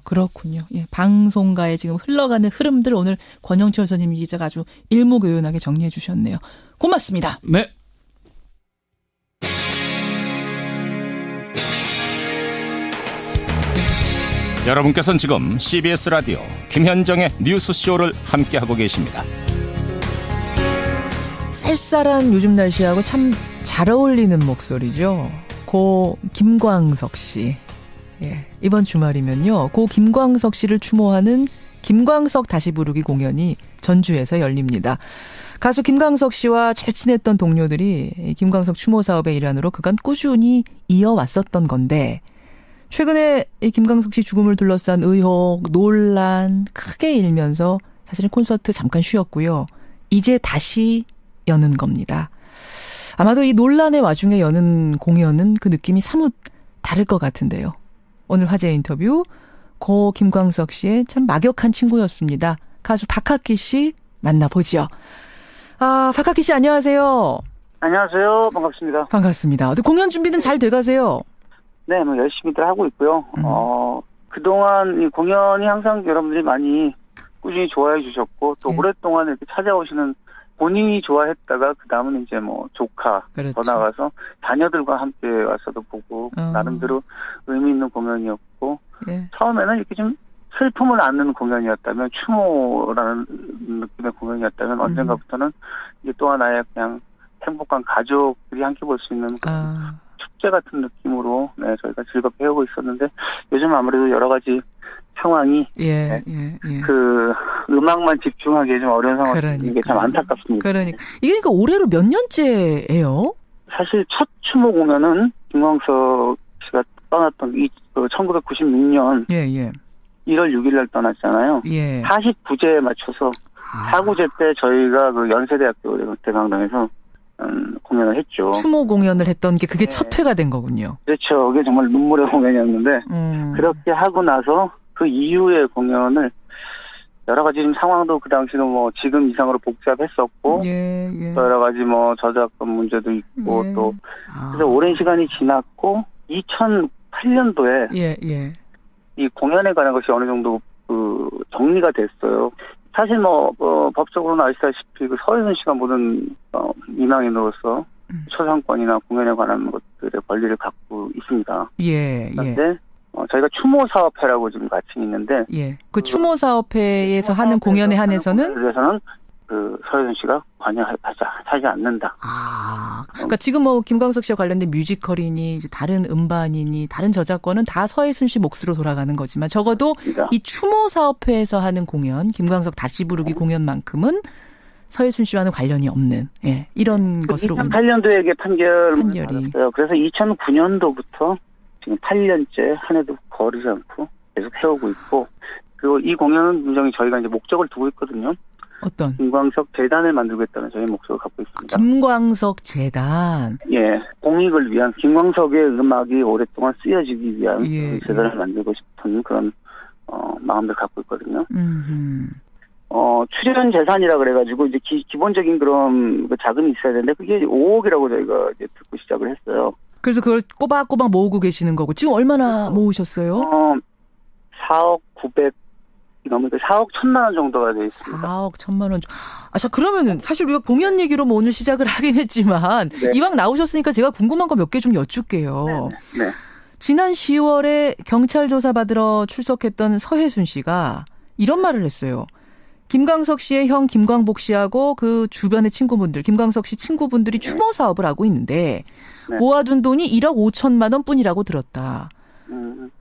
방송가에 지금 흘러가는 흐름들 오늘 권영철 선임 기자가 아주 일목요연하게 정리해 주셨네요. 고맙습니다. 네. 여러분께서는 지금 CBS 라디오 김현정의 뉴스쇼를 함께하고 계십니다. 쌀쌀한 요즘 날씨하고 참 잘 어울리는 목소리죠. 고 김광석 씨. 이번 주말이면요. 고 김광석 씨를 추모하는 김광석 다시 부르기 공연이 전주에서 열립니다. 가수 김광석 씨와 잘 친했던 동료들이 김광석 추모 사업의 일환으로 그간 꾸준히 이어왔었던 건데 최근에 이 김광석 씨 죽음을 둘러싼 의혹, 논란 크게 일면서 사실은 콘서트 잠깐 쉬었고요. 이제 다시 여는 겁니다. 아마도 이 논란의 와중에 여는 공연은 그 느낌이 사뭇 다를 것 같은데요. 오늘 화제 인터뷰 고 김광석 씨의 참 막역한 친구였습니다. 가수 박학기 씨 만나보죠. 박학기 씨 안녕하세요. 안녕하세요. 반갑습니다. 반갑습니다. 공연 준비는 잘 돼가세요? 네, 뭐 열심히들 하고 있고요. 그동안 이 공연이 항상 여러분들이 많이 꾸준히 좋아해 주셨고 또 오랫동안 이렇게 찾아오시는 본인이 좋아했다가 그 다음은 이제 뭐 조카 그렇죠. 더 나가서 자녀들과 함께 와서도 보고 나름대로 의미 있는 공연이었고 처음에는 이렇게 좀 슬픔을 안는 공연이었다면 추모라는 느낌의 공연이었다면 언젠가부터는 이게 또 하나의 그냥 행복한 가족들이 함께 볼 수 있는 축제 같은 느낌으로 저희가 즐겁게 해오고 있었는데 요즘 아무래도 여러 가지 상황이 그 음악만 집중하기에 좀 어려운 상황이 참 안타깝습니다. 그러니까 이게 올해로 몇 년째예요? 사실 첫 추모 공연은 김광석 씨가 떠났던 1996년 1월 6일 날 떠났잖아요. 49제에 맞춰서 49제 때 저희가 그 연세대학교 대강당에서 공연을 했죠. 추모 공연을 했던 게 그게 첫 회가 된 거군요. 그렇죠. 그게 정말 눈물의 공연이었는데 그렇게 하고 나서 그 이후의 공연을 여러 가지 상황도 그 당시는 뭐 지금 이상으로 복잡했었고 여러 가지 뭐 저작권 문제도 있고 또 그래서 오랜 시간이 지났고 2008년도에 이 공연에 관한 것이 어느 정도 그 정리가 됐어요. 사실 법적으로는 아시다시피 그 서혜순 씨가 모든 민항인으로서 초상권이나 공연에 관한 것들의 권리를 갖고 있습니다. 그런데 저희가 추모사업회라고 지금 같이 있는데 그 추모사업회에서 하는 공연에 한해서는 그 서혜순 씨가 관여하지 않는다. 그러니까 지금 김광석 씨와 관련된 뮤지컬이니 이제 다른 음반이니 다른 저작권은 다 서혜순 씨 몫으로 돌아가는 거지만 적어도 이 추모사업회에서 하는 공연, 김광석 다시 부르기 공연만큼은 서혜순 씨와는 관련이 없는 이런 것으로 2008년도에 판결이 받았어요. 그래서 2009년도부터 지금 8년째 한 해도 거르지 않고 계속 해오고 있고 그리고 이 공연은 굉장히 저희가 이제 목적을 두고 있거든요. 어떤? 김광석 재단을 만들겠다는 저희 목적을 갖고 있습니다. 김광석 재단. 공익을 위한 김광석의 음악이 오랫동안 쓰여지기 위한 재단을 만들고 싶은 그런 마음을 갖고 있거든요. 출연 재산이라 그래가지고 이제 기본적인 그런 자금이 있어야 되는데 그게 5억이라고 저희가 이제 듣고 시작을 했어요. 그래서 그걸 꼬박꼬박 모으고 계시는 거고 지금 얼마나 모으셨어요? 4억 900. 넘으니까 4억 1천만 원 정도가 돼 있습니다. 4억 1천만 원. 자, 그러면은 사실 우리가 공연 얘기로 오늘 시작을 하긴 했지만 이왕 나오셨으니까 제가 궁금한 거 몇 개 좀 여쭐게요. 지난 10월에 경찰 조사 받으러 출석했던 서혜순 씨가 이런 말을 했어요. 김광석 씨의 형 김광복 씨하고 그 주변의 친구분들, 김광석 씨 친구분들이 추모 사업을 하고 있는데 모아둔 돈이 1억 5천만 원 뿐이라고 들었다.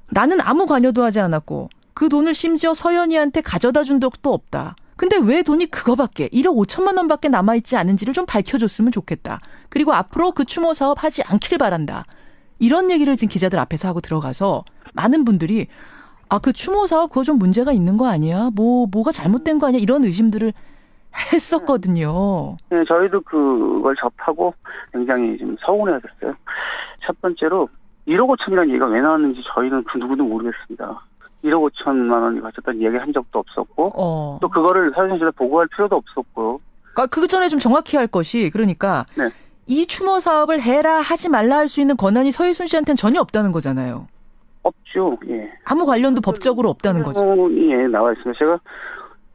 나는 아무 관여도 하지 않았고 그 돈을 심지어 서연이한테 가져다 준 적도 없다. 근데 왜 돈이 그거밖에 1억 5천만 원밖에 남아있지 않은지를 좀 밝혀줬으면 좋겠다. 그리고 앞으로 그 추모 사업 하지 않길 바란다. 이런 얘기를 지금 기자들 앞에서 하고 들어가서 많은 분들이 그 추모 사업 그거 좀 문제가 있는 거 아니야? 뭐가 잘못된 거 아니야? 이런 의심들을 했었거든요. 저희도 그걸 접하고 굉장히 좀 서운해졌어요. 첫 번째로 1억 5천이라는 얘기가 왜 나왔는지 저희는 그 누구도 모르겠습니다. 1억 5천만 원이 바쳤다는 이야기 한 적도 없었고 또 그거를 서혜순 씨한테 보고할 필요도 없었고요. 그 전에 좀 정확히 할 것이 그러니까 이 추모 사업을 해라 하지 말라 할 수 있는 권한이 서혜순 씨한테는 전혀 없다는 거잖아요. 없죠. 아무 관련도 법적으로 없다는 거죠. 나와 있습니다. 제가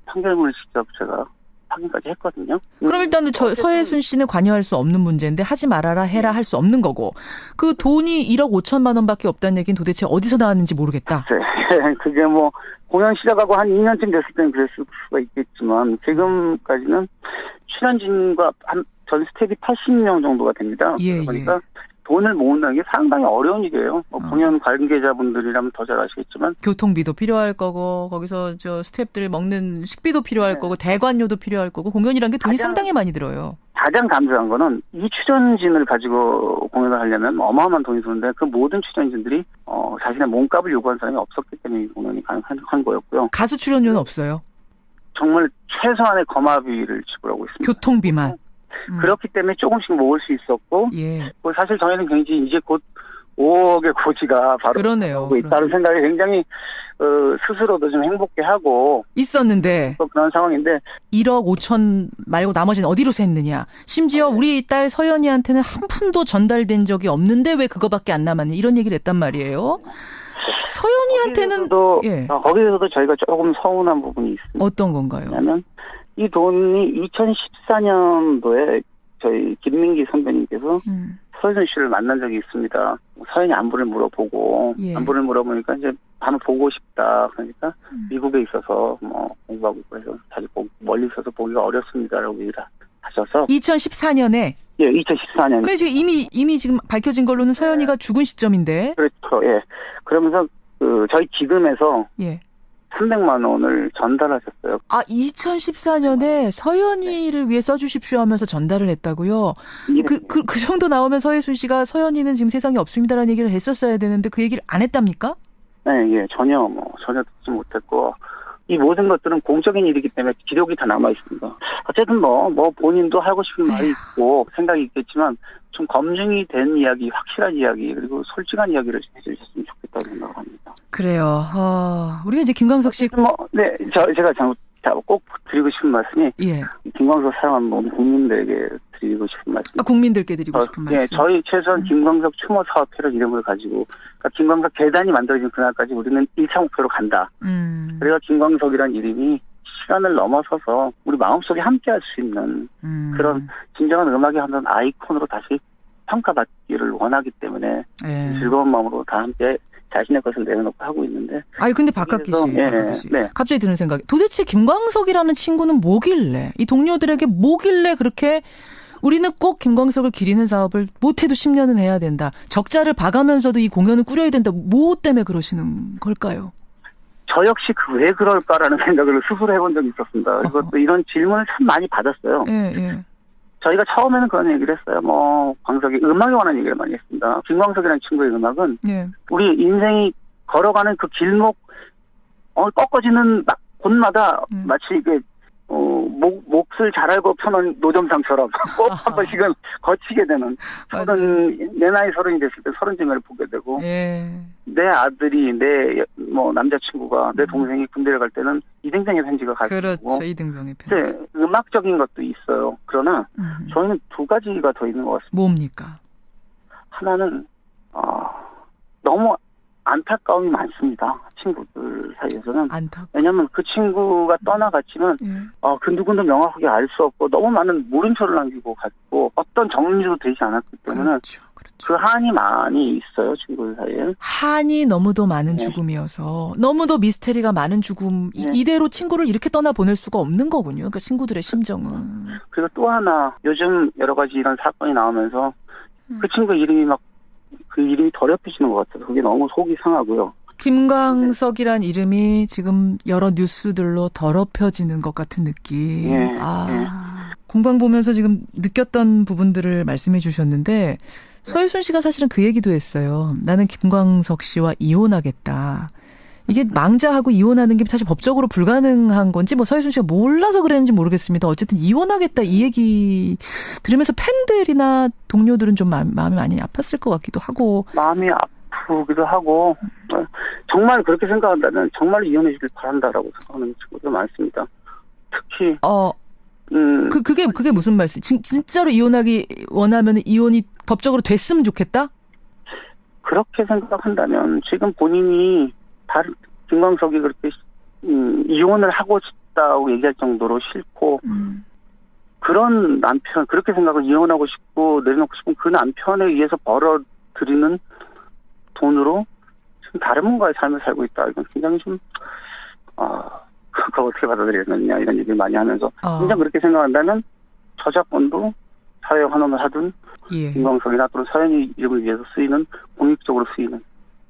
판결문을 직접 제가 확인까지 했거든요. 그럼 일단은 서혜순 씨는 관여할 수 없는 문제인데 하지 말아라 해라 할 수 없는 거고 그 돈이 1억 5천만 원밖에 없다는 얘기는 도대체 어디서 나왔는지 모르겠다. 그게 공연 시작하고 한 2년쯤 됐을 때는 그랬을 수가 있겠지만 지금까지는 출연진과 전 스텝이 80명 정도가 됩니다. 그러니까 돈을 모은다는 게 상당히 어려운 일이에요. 공연 관계자분들이라면 더 잘 아시겠지만 교통비도 필요할 거고 거기서 스태프들 먹는 식비도 필요할 거고 대관료도 필요할 거고 공연이란 게 돈이 상당히 많이 들어요. 가장 감사한 거는 이 출연진을 가지고 공연을 하려면 어마어마한 돈이 드는데 그 모든 출연진들이 자신의 몸값을 요구한 사람이 없었기 때문에 이 공연이 가능한 거였고요. 가수 출연료는 없어요? 정말 최소한의 거마비를 지불하고 있습니다. 교통비만? 그렇기 때문에 조금씩 모을 수 있었고 사실 저희는 굉장히 이제 곧 5억의 고지가 바로 그러네요. 있다는 생각이 굉장히 스스로도 좀 행복해하고 있었는데 또 그런 상황인데 1억 5천 말고 나머지는 어디로 샜느냐. 심지어 우리 딸 서연이한테는 한 푼도 전달된 적이 없는데 왜 그거밖에 안 남았냐. 이런 얘기를 했단 말이에요. 서연이한테는 거기서도 저희가 조금 서운한 부분이 있습니다. 어떤 건가요? 왜냐하면 이 돈이 2014년도에 저희 김민기 선배님께서 서현 씨를 만난 적이 있습니다. 서현이 안부를 물어보고 안부를 물어보니까 이제 한번 보고 싶다. 그러니까 미국에 있어서 뭐 공부하고 그래서 자주 멀리 있어서 보기가 어렵습니다라고 얘기를 하셔서 2014년에 2014년. 그래 지금 이미 지금 밝혀진 걸로는 서연이가 죽은 시점인데. 그렇죠. 그러면서 저희 기금에서 300만 원을 전달하셨어요. 2014년에 서연이를 위해 써주십시오 하면서 전달을 했다고요? 그 정도 나오면 서예순 씨가 서연이는 지금 세상에 없습니다라는 얘기를 했었어야 되는데 그 얘기를 안 했답니까? 네, 전혀 듣지 못했고, 이 모든 것들은 공적인 일이기 때문에 기록이 다 남아 있습니다. 어쨌든 본인도 하고 싶은 말이 있고 생각이 있겠지만 좀 검증이 된 이야기, 확실한 이야기, 그리고 솔직한 이야기를 해주셨으면 좋겠다고 생각합니다. 그래요. 우리가 이제 김광석 씨. 제가 꼭 드리고 싶은 말씀이 김광석 사랑하는 모든 국민들에게 드리고 싶은 말씀. 국민들께 드리고 싶은 말씀. 저희 최소한 김광석 추모 사업회를 이름을 가지고 김광석 계단이 만들어진 그날까지 우리는 1차 목표로 간다. 그래서 김광석이라는 이름이 시간을 넘어서서 우리 마음속에 함께할 수 있는 그런 진정한 음악의 한 아이콘으로 다시 평가받기를 원하기 때문에 즐거운 마음으로 다 함께 자신의 것을 내려놓고 하고 있는데. 근데 박학기 씨. 갑자기 드는 생각이. 도대체 김광석이라는 친구는 뭐길래, 이 동료들에게 뭐길래 그렇게 우리는 꼭 김광석을 기리는 사업을 못해도 10년은 해야 된다. 적자를 봐가면서도 이 공연을 꾸려야 된다. 뭐 때문에 그러시는 걸까요? 저 역시 왜 그럴까라는 생각을 스스로 해본 적이 있었습니다. 그리고 또 이런 질문을 참 많이 받았어요. 저희가 처음에는 그런 얘기를 했어요. 광석이 음악에 관한 얘기를 많이 했습니다. 김광석이라는 친구의 음악은 우리 인생이 걸어가는 그 길목 꺾어지는 곳마다 마치 이게 몫을 잘 알고 펴놓은 노점상처럼 꼭 한 번씩은 거치게 되는 내 나이 30이 됐을 때 30쯤을 보게 되고 내 아들이 내 남자친구가 내 동생이 군대를 갈 때는 이등병의 편지가 가고 그렇죠. 이등병의 편지. 음악적인 것도 있어요. 그러나 저희는 두 가지가 더 있는 것 같습니다. 뭡니까? 하나는 너무 안타까움이 많습니다. 친구들 사이에서는. 왜냐하면 그 친구가 떠나갔지만 그 누구도 명확하게 알 수 없고 너무 많은 물음표를 남기고 갔고 어떤 정리도 되지 않았기 때문에 그 한이 많이 있어요. 친구들 사이에. 한이 너무도 많은 죽음이어서 너무도 미스테리가 많은 죽음. 이대로 친구를 이렇게 떠나보낼 수가 없는 거군요. 그러니까 친구들의 심정은. 그리고 또 하나 요즘 여러 가지 이런 사건이 나오면서 그 친구 이름이 그 이름이 더럽혀지는 것 같아서 그게 너무 속이 상하고요. 김광석이란 이름이 지금 여러 뉴스들로 더럽혀지는 것 같은 느낌. 공방 보면서 지금 느꼈던 부분들을 말씀해 주셨는데 서예순 씨가 사실은 그 얘기도 했어요. 나는 김광석 씨와 이혼하겠다. 이게 망자하고 이혼하는 게 사실 법적으로 불가능한 건지 서예순 씨가 몰라서 그랬는지 모르겠습니다. 어쨌든 이혼하겠다 이 얘기 들으면서 팬들이나 동료들은 좀 마음이 많이 아팠을 것 같기도 하고. 마음이 아프기도 하고 정말 그렇게 생각한다면 정말 이혼해 주길 바란다라고 생각하는 친구들 많습니다. 특히 그게 무슨 말씀? 진짜로 이혼하기 원하면 이혼이 법적으로 됐으면 좋겠다? 그렇게 생각한다면 지금 본인이 김광석이 그렇게 이혼을 하고 싶다고 얘기할 정도로 싫고 그런 남편 그렇게 생각을 이혼하고 싶고 내려놓고 싶은 그 남편에 의해서 벌어들이는 돈으로 지금 다른 뭔가의 삶을 살고 있다. 이건 굉장히 좀 그거 어떻게 받아들이느냐 이런 얘기를 많이 하면서 굉장히 그렇게 생각한다면 저작권도 사회 환원을 하든 김광석이나 또는 서연이 이름을 위해서 쓰이는 공익적으로 쓰이는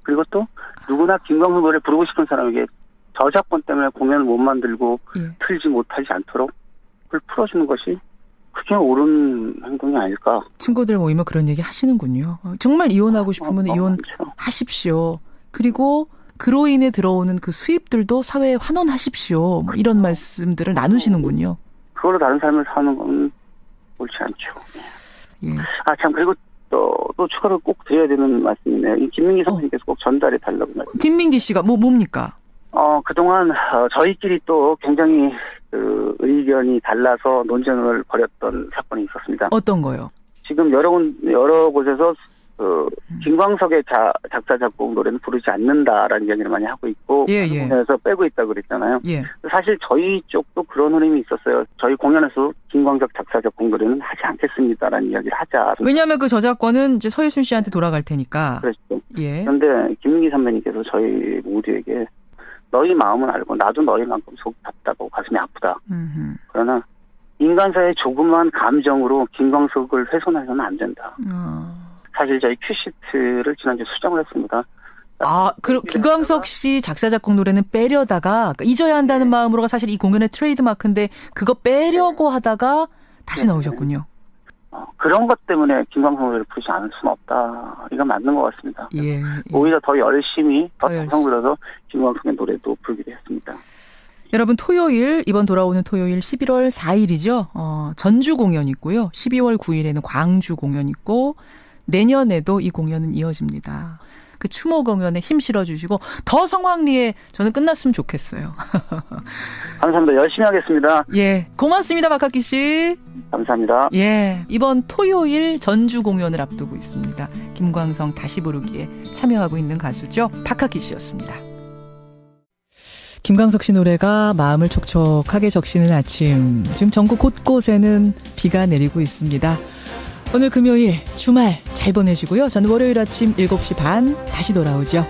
그리고 또 누구나 김광석 노래 부르고 싶은 사람에게 저작권 때문에 공연을 못 만들고 틀지 못하지 않도록 그걸 풀어주는 것이 그게 옳은 행동이 아닐까. 친구들 모이면 그런 얘기 하시는군요. 정말 이혼하고 싶으면 이혼하십시오. 그리고 그로 인해 들어오는 그 수입들도 사회에 환원하십시오. 이런 말씀들을 나누시는군요. 그걸로 다른 삶을 사는 건 옳지 않죠. 참 그리고 또 추가로 꼭 드려야 되는 말씀이네요. 이 김민기 선생님께서 꼭 전달해 달라고 말씀. 김민기 씨가 뭡니까? 그동안 저희끼리 또 굉장히 그 의견이 달라서 논쟁을 벌였던 사건이 있었습니다. 어떤 거요? 지금 여러 곳에서 김광석의 작사 작곡 노래는 부르지 않는다라는 이야기를 많이 하고 있고 공연에서 빼고 있다고 그랬잖아요. 사실 저희 쪽도 그런 흐름이 있었어요. 저희 공연에서 김광석 작사 작곡 노래는 하지 않겠습니다라는 이야기를 하자. 왜냐하면 그 저작권은 이제 서예순 씨한테 돌아갈 테니까. 그렇죠. 그런데 김민기 선배님께서 저희 모두에게 너희 마음은 알고 나도 너희만큼 속이 답답하고 가슴이 아프다. 그러나 인간사의 조그만 감정으로 김광석을 훼손해서는 안 된다. 사실 저희 큐시트를 지난주에 수정을 했습니다. 김광석 씨 작사 작곡 노래는 빼려다가 잊어야 한다는 마음으로가 사실 이 공연의 트레이드마크인데 그거 빼려고 하다가 다시 나오셨군요. 그런 것 때문에 김광석 노래를 부르지 않을 수는 없다. 이건 맞는 것 같습니다. 오히려 더 열심히 더 정성 들여서 김광석의 노래도 부르기로 했습니다. 여러분 이번 돌아오는 토요일 11월 4일이죠. 전주 공연 있고요. 12월 9일에는 광주 공연 있고 내년에도 이 공연은 이어집니다. 그 추모 공연에 힘 실어주시고 더 성황리에 저는 끝났으면 좋겠어요. 감사합니다. 열심히 하겠습니다. 고맙습니다. 박학기 씨. 감사합니다. 이번 토요일 전주 공연을 앞두고 있습니다. 김광석 다시 부르기에 참여하고 있는 가수죠. 박학기 씨였습니다. 김광석 씨 노래가 마음을 촉촉하게 적시는 아침. 지금 전국 곳곳에는 비가 내리고 있습니다. 오늘 금요일 주말 잘 보내시고요. 저는 월요일 아침 7시 반 다시 돌아오죠.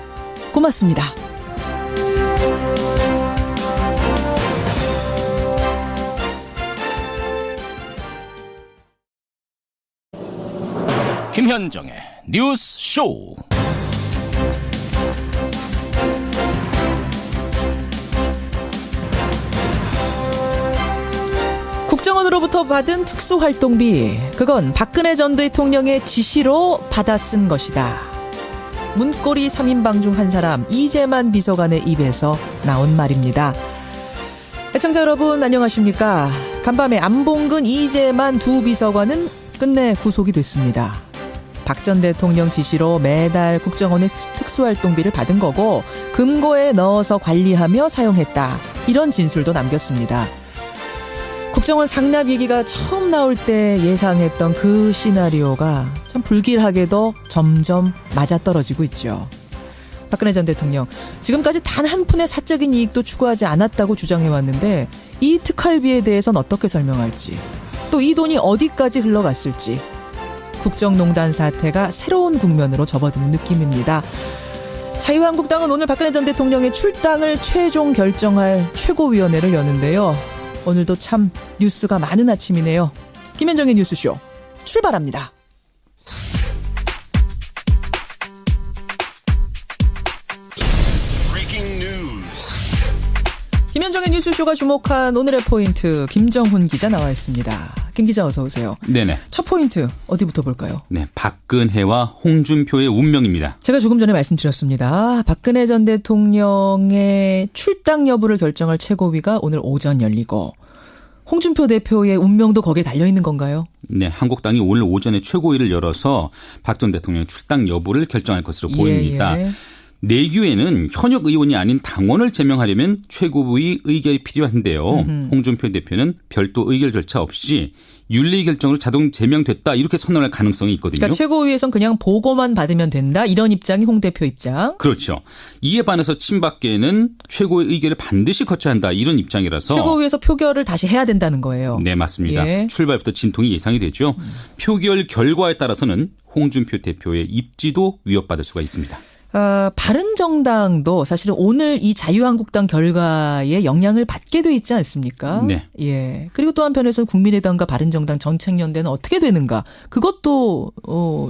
고맙습니다. 김현정의 뉴스 쇼. 국정원으로부터 받은 특수활동비, 그건 박근혜 전 대통령의 지시로 받아 쓴 것이다. 문고리 3인방 중 한 사람 이재만 비서관의 입에서 나온 말입니다. 애청자 여러분 안녕하십니까. 간밤에 안봉근 이재만 두 비서관은 끝내 구속이 됐습니다. 박 전 대통령 지시로 매달 국정원의 특수활동비를 받은 거고 금고에 넣어서 관리하며 사용했다. 이런 진술도 남겼습니다. 국정원 상납 얘기가 처음 나올 때 예상했던 그 시나리오가 참 불길하게도 점점 맞아떨어지고 있죠. 박근혜 전 대통령 지금까지 단 한 푼의 사적인 이익도 추구하지 않았다고 주장해왔는데 이 특활비에 대해서는 어떻게 설명할지, 또 이 돈이 어디까지 흘러갔을지 국정농단 사태가 새로운 국면으로 접어드는 느낌입니다. 자유한국당은 오늘 박근혜 전 대통령의 출당을 최종 결정할 최고위원회를 여는데요. 오늘도 참 뉴스가 많은 아침이네요. 김현정의 뉴스쇼 출발합니다. 김현정의 뉴스쇼가 주목한 오늘의 포인트, 김정훈 기자 나와 있습니다. 김 기자 어서 오세요. 네네. 첫 포인트 어디부터 볼까요? 네, 박근혜와 홍준표의 운명입니다. 제가 조금 전에 말씀드렸습니다. 박근혜 전 대통령의 출당 여부를 결정할 최고위가 오늘 오전 열리고 홍준표 대표의 운명도 거기에 달려있는 건가요? 네, 한국당이 오늘 오전에 최고위를 열어서 박 전 대통령 출당 여부를 결정할 것으로 보입니다. 내규에는 현역 의원이 아닌 당원을 제명하려면 최고위 의결이 필요한데요. 홍준표 대표는 별도 의결 절차 없이 윤리 결정으로 자동 제명됐다 이렇게 선언할 가능성이 있거든요. 그러니까 최고위에선 그냥 보고만 받으면 된다 이런 입장이 홍 대표 입장. 그렇죠. 이에 반해서 친박계는 최고의 의결을 반드시 거쳐야 한다 이런 입장이라서 최고위에서 표결을 다시 해야 된다는 거예요. 네, 맞습니다. 출발부터 진통이 예상이 되죠. 표결 결과에 따라서는 홍준표 대표의 입지도 위협받을 수가 있습니다. 바른정당도 사실은 오늘 이 자유한국당 결과에 영향을 받게 돼 있지 않습니까? 네. 그리고 또 한편에서는 국민의당과 바른정당 정책연대는 어떻게 되는가? 그것도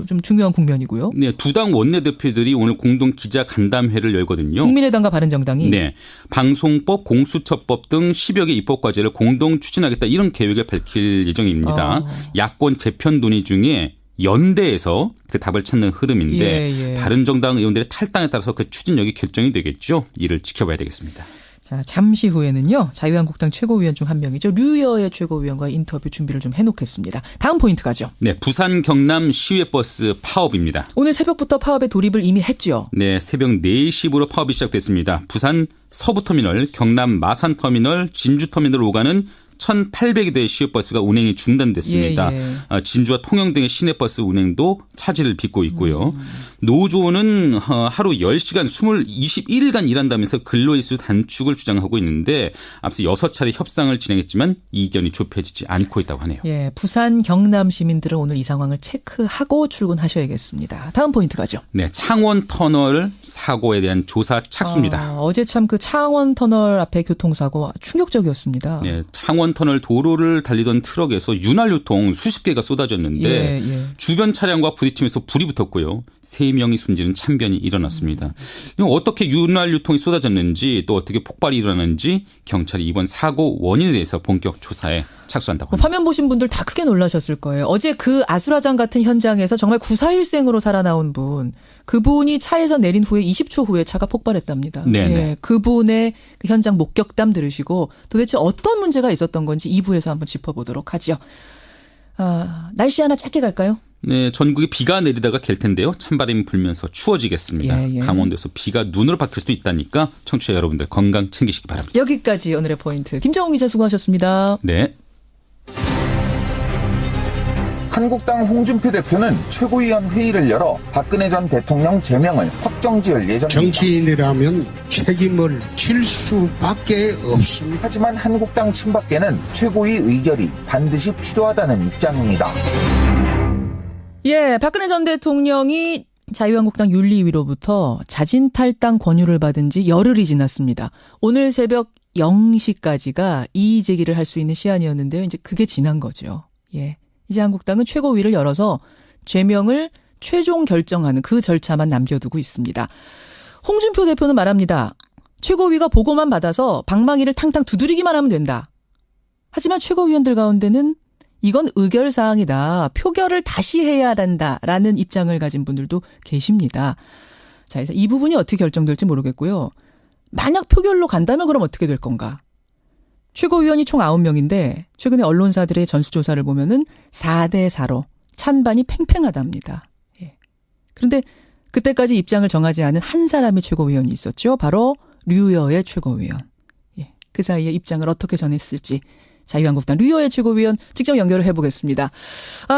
좀 중요한 국면이고요. 네, 두 당 원내대표들이 오늘 공동 기자 간담회를 열거든요. 국민의당과 바른정당이. 네. 방송법, 공수처법 등 10여 개 입법과제를 공동 추진하겠다 이런 계획을 밝힐 예정입니다. 야권 재편 논의 중에 연대에서 그 답을 찾는 흐름인데 바른정당 의원들의 탈당에 따라서 그 추진력이 결정이 되겠죠. 이를 지켜봐야 되겠습니다. 자, 잠시 후에는요. 자유한국당 최고위원 중 한 명이죠. 류여의 최고위원과 인터뷰 준비를 좀 해놓겠습니다. 다음 포인트 가죠. 네, 부산 경남 시외버스 파업입니다. 오늘 새벽부터 파업에 돌입을 이미 했죠. 네, 새벽 4시부로 파업이 시작됐습니다. 부산 서부터미널, 경남 마산터미널, 진주터미널을 오가는 1,800여 대의 시외버스가 운행이 중단됐습니다. 예, 예. 진주와 통영 등의 시내버스 운행도 차질을 빚고 있고요. 노조는 하루 10시간 21일간 일한다면서 근로일수 단축을 주장하고 있는데 앞서 6차례 협상을 진행했지만 이견이 좁혀지지 않고 있다고 하네요. 예, 부산 경남 시민들은 오늘 이 상황을 체크하고 출근하셔야겠습니다. 다음 포인트 가죠. 네, 창원터널 사고에 대한 조사 착수입니다. 어제 참 그 창원터널 앞에 교통사고 충격적이었습니다. 네, 창원터널 도로를 달리던 트럭에서 윤활유통 수십 개가 쏟아졌는데 주변 차량과 부딪히면서 불이 붙었고요. 3명이 숨지는 참변이 일어났습니다. 어떻게 윤활유통이 쏟아졌는지 또 어떻게 폭발이 일어났는지 경찰이 이번 사고 원인에 대해서 본격 조사에 착수한다고 합니다. 화면 보신 분들 다 크게 놀라셨을 거예요. 어제 그 아수라장 같은 현장에서 정말 941생으로 살아나온 분, 그분이 차에서 내린 후에 20초 후에 차가 폭발했답니다. 예, 그분의 그 현장 목격담 들으시고 도대체 어떤 문제가 있었던 건지 2부에서 한번 짚어보도록 하죠. 날씨 하나 짧게 갈까요? 네, 전국에 비가 내리다가 갤 텐데요. 찬바람이 불면서 추워지겠습니다. 예. 강원도에서 비가 눈으로 바뀔 수도 있다니까 청취자 여러분들 건강 챙기시기 바랍니다. 여기까지 오늘의 포인트. 김정훈 기자 수고하셨습니다. 네. 한국당 홍준표 대표는 최고위원 회의를 열어 박근혜 전 대통령 제명을 확정지을 예정입니다. 정치인이라면 책임을 질 수밖에 없습니다. 하지만 한국당 친박계는 최고위 의결이 반드시 필요하다는 입장입니다. 예, 박근혜 전 대통령이 자유한국당 윤리위로부터 자진 탈당 권유를 받은 지 열흘이 지났습니다. 오늘 새벽 0시까지가 이의 제기를 할 수 있는 시한이었는데요. 이제 그게 지난 거죠. 예. 이제 한국당은 최고위를 열어서 제명을 최종 결정하는 그 절차만 남겨두고 있습니다. 홍준표 대표는 말합니다. 최고위가 보고만 받아서 방망이를 탕탕 두드리기만 하면 된다. 하지만 최고위원들 가운데는 이건 의결사항이다. 표결을 다시 해야 한다라는 입장을 가진 분들도 계십니다. 자, 그래서 이 부분이 어떻게 결정될지 모르겠고요. 만약 표결로 간다면 그럼 어떻게 될 건가? 최고위원이 총 9명인데 최근에 언론사들의 전수조사를 보면은 4대4로 찬반이 팽팽하답니다. 예. 그런데 그때까지 입장을 정하지 않은 한 사람의 최고위원이 있었죠. 바로 류여의 최고위원. 예. 그 사이에 입장을 어떻게 전했을지 자유한국당 류여의 최고위원 직접 연결을 해보겠습니다.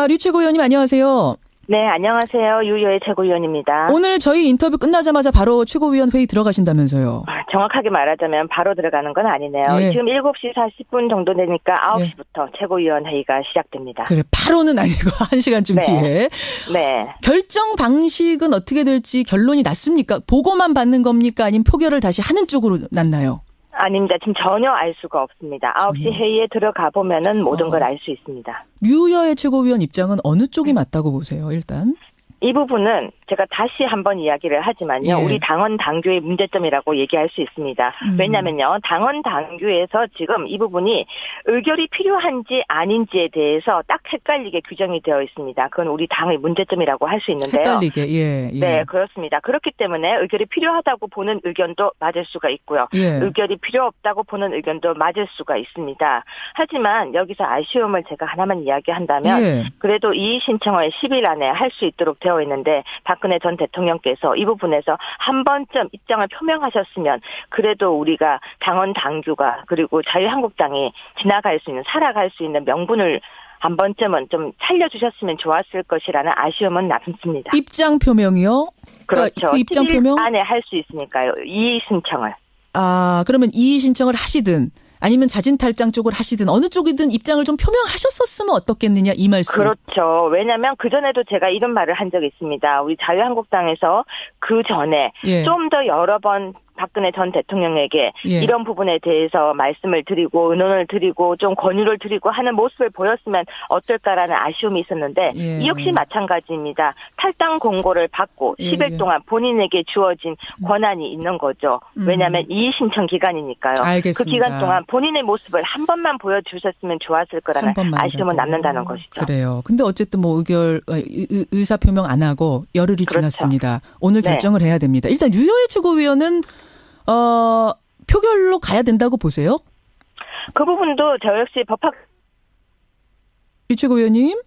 류 최고위원님 안녕하세요. 네, 안녕하세요. 유여의 최고위원입니다. 오늘 저희 인터뷰 끝나자마자 바로 최고위원 회의 들어가신다면서요. 정확하게 말하자면 바로 들어가는 건 아니네요. 예. 지금 7시 40분 정도 되니까 9시부터 최고위원 회의가 시작됩니다. 그래, 바로는 아니고 1시간쯤 뒤에. 네. 결정 방식은 어떻게 될지 결론이 났습니까? 보고만 받는 겁니까? 아니면 표결을 다시 하는 쪽으로 났나요? 아닙니다. 지금 전혀 알 수가 없습니다. 9시 회의에 들어가 보면은 모든 걸 알 수 있습니다. 류여의 최고위원 입장은 어느 쪽이 맞다고 보세요, 일단? 이 부분은 제가 다시 한번 이야기를 하지만요. 예. 우리 당원 당규의 문제점이라고 얘기할 수 있습니다. 왜냐면요. 당원 당규에서 지금 이 부분이 의결이 필요한지 아닌지에 대해서 딱 헷갈리게 규정이 되어 있습니다. 그건 우리 당의 문제점이라고 할 수 있는데요. 헷갈리게, 예. 네, 그렇습니다. 그렇기 때문에 의결이 필요하다고 보는 의견도 맞을 수가 있고요. 예. 의결이 필요 없다고 보는 의견도 맞을 수가 있습니다. 하지만 여기서 아쉬움을 제가 하나만 이야기한다면 예. 그래도 이의 신청을 10일 안에 할 수 있도록 되어 있는데 박근혜 전 대통령께서 이 부분에서 한 번쯤 입장을 표명하셨으면 그래도 우리가 당원 당규가 그리고 자유한국당이 지나갈 수 있는 살아갈 수 있는 명분을 한 번쯤은 좀 살려주셨으면 좋았을 것이라는 아쉬움은 남습니다. 입장 표명이요? 그렇죠. 그 입장 10일 표명 안에 할 수 있으니까요. 이의 신청을. 그러면 이의 신청을 하시든 아니면 자진 탈당 쪽을 하시든 어느 쪽이든 입장을 좀 표명하셨었으면 어떻겠느냐 이 말씀. 그렇죠. 왜냐하면 그전에도 제가 이런 말을 한 적이 있습니다. 우리 자유한국당에서 그 전에 좀 더 여러 번 박근혜 전 대통령에게 이런 부분에 대해서 말씀을 드리고 의논을 드리고 좀 권유를 드리고 하는 모습을 보였으면 어떨까라는 아쉬움이 있었는데 이 역시 마찬가지입니다. 탈당 공고를 받고 10일 동안 본인에게 주어진 권한이 있는 거죠. 왜냐하면 이의 신청 기간이니까요. 알겠습니다. 그 기간 동안 본인의 모습을 한 번만 보여주셨으면 좋았을 거라는 아쉬움은 남는다는 것이죠. 그래요. 근데 어쨌든 뭐 의사 표명 안 하고 열흘이 지났습니다. 오늘 결정을 해야 됩니다. 일단 류여의 최고위원은 표결로 가야 된다고 보세요? 그 부분도 저 역시 법학 이 최고위원님?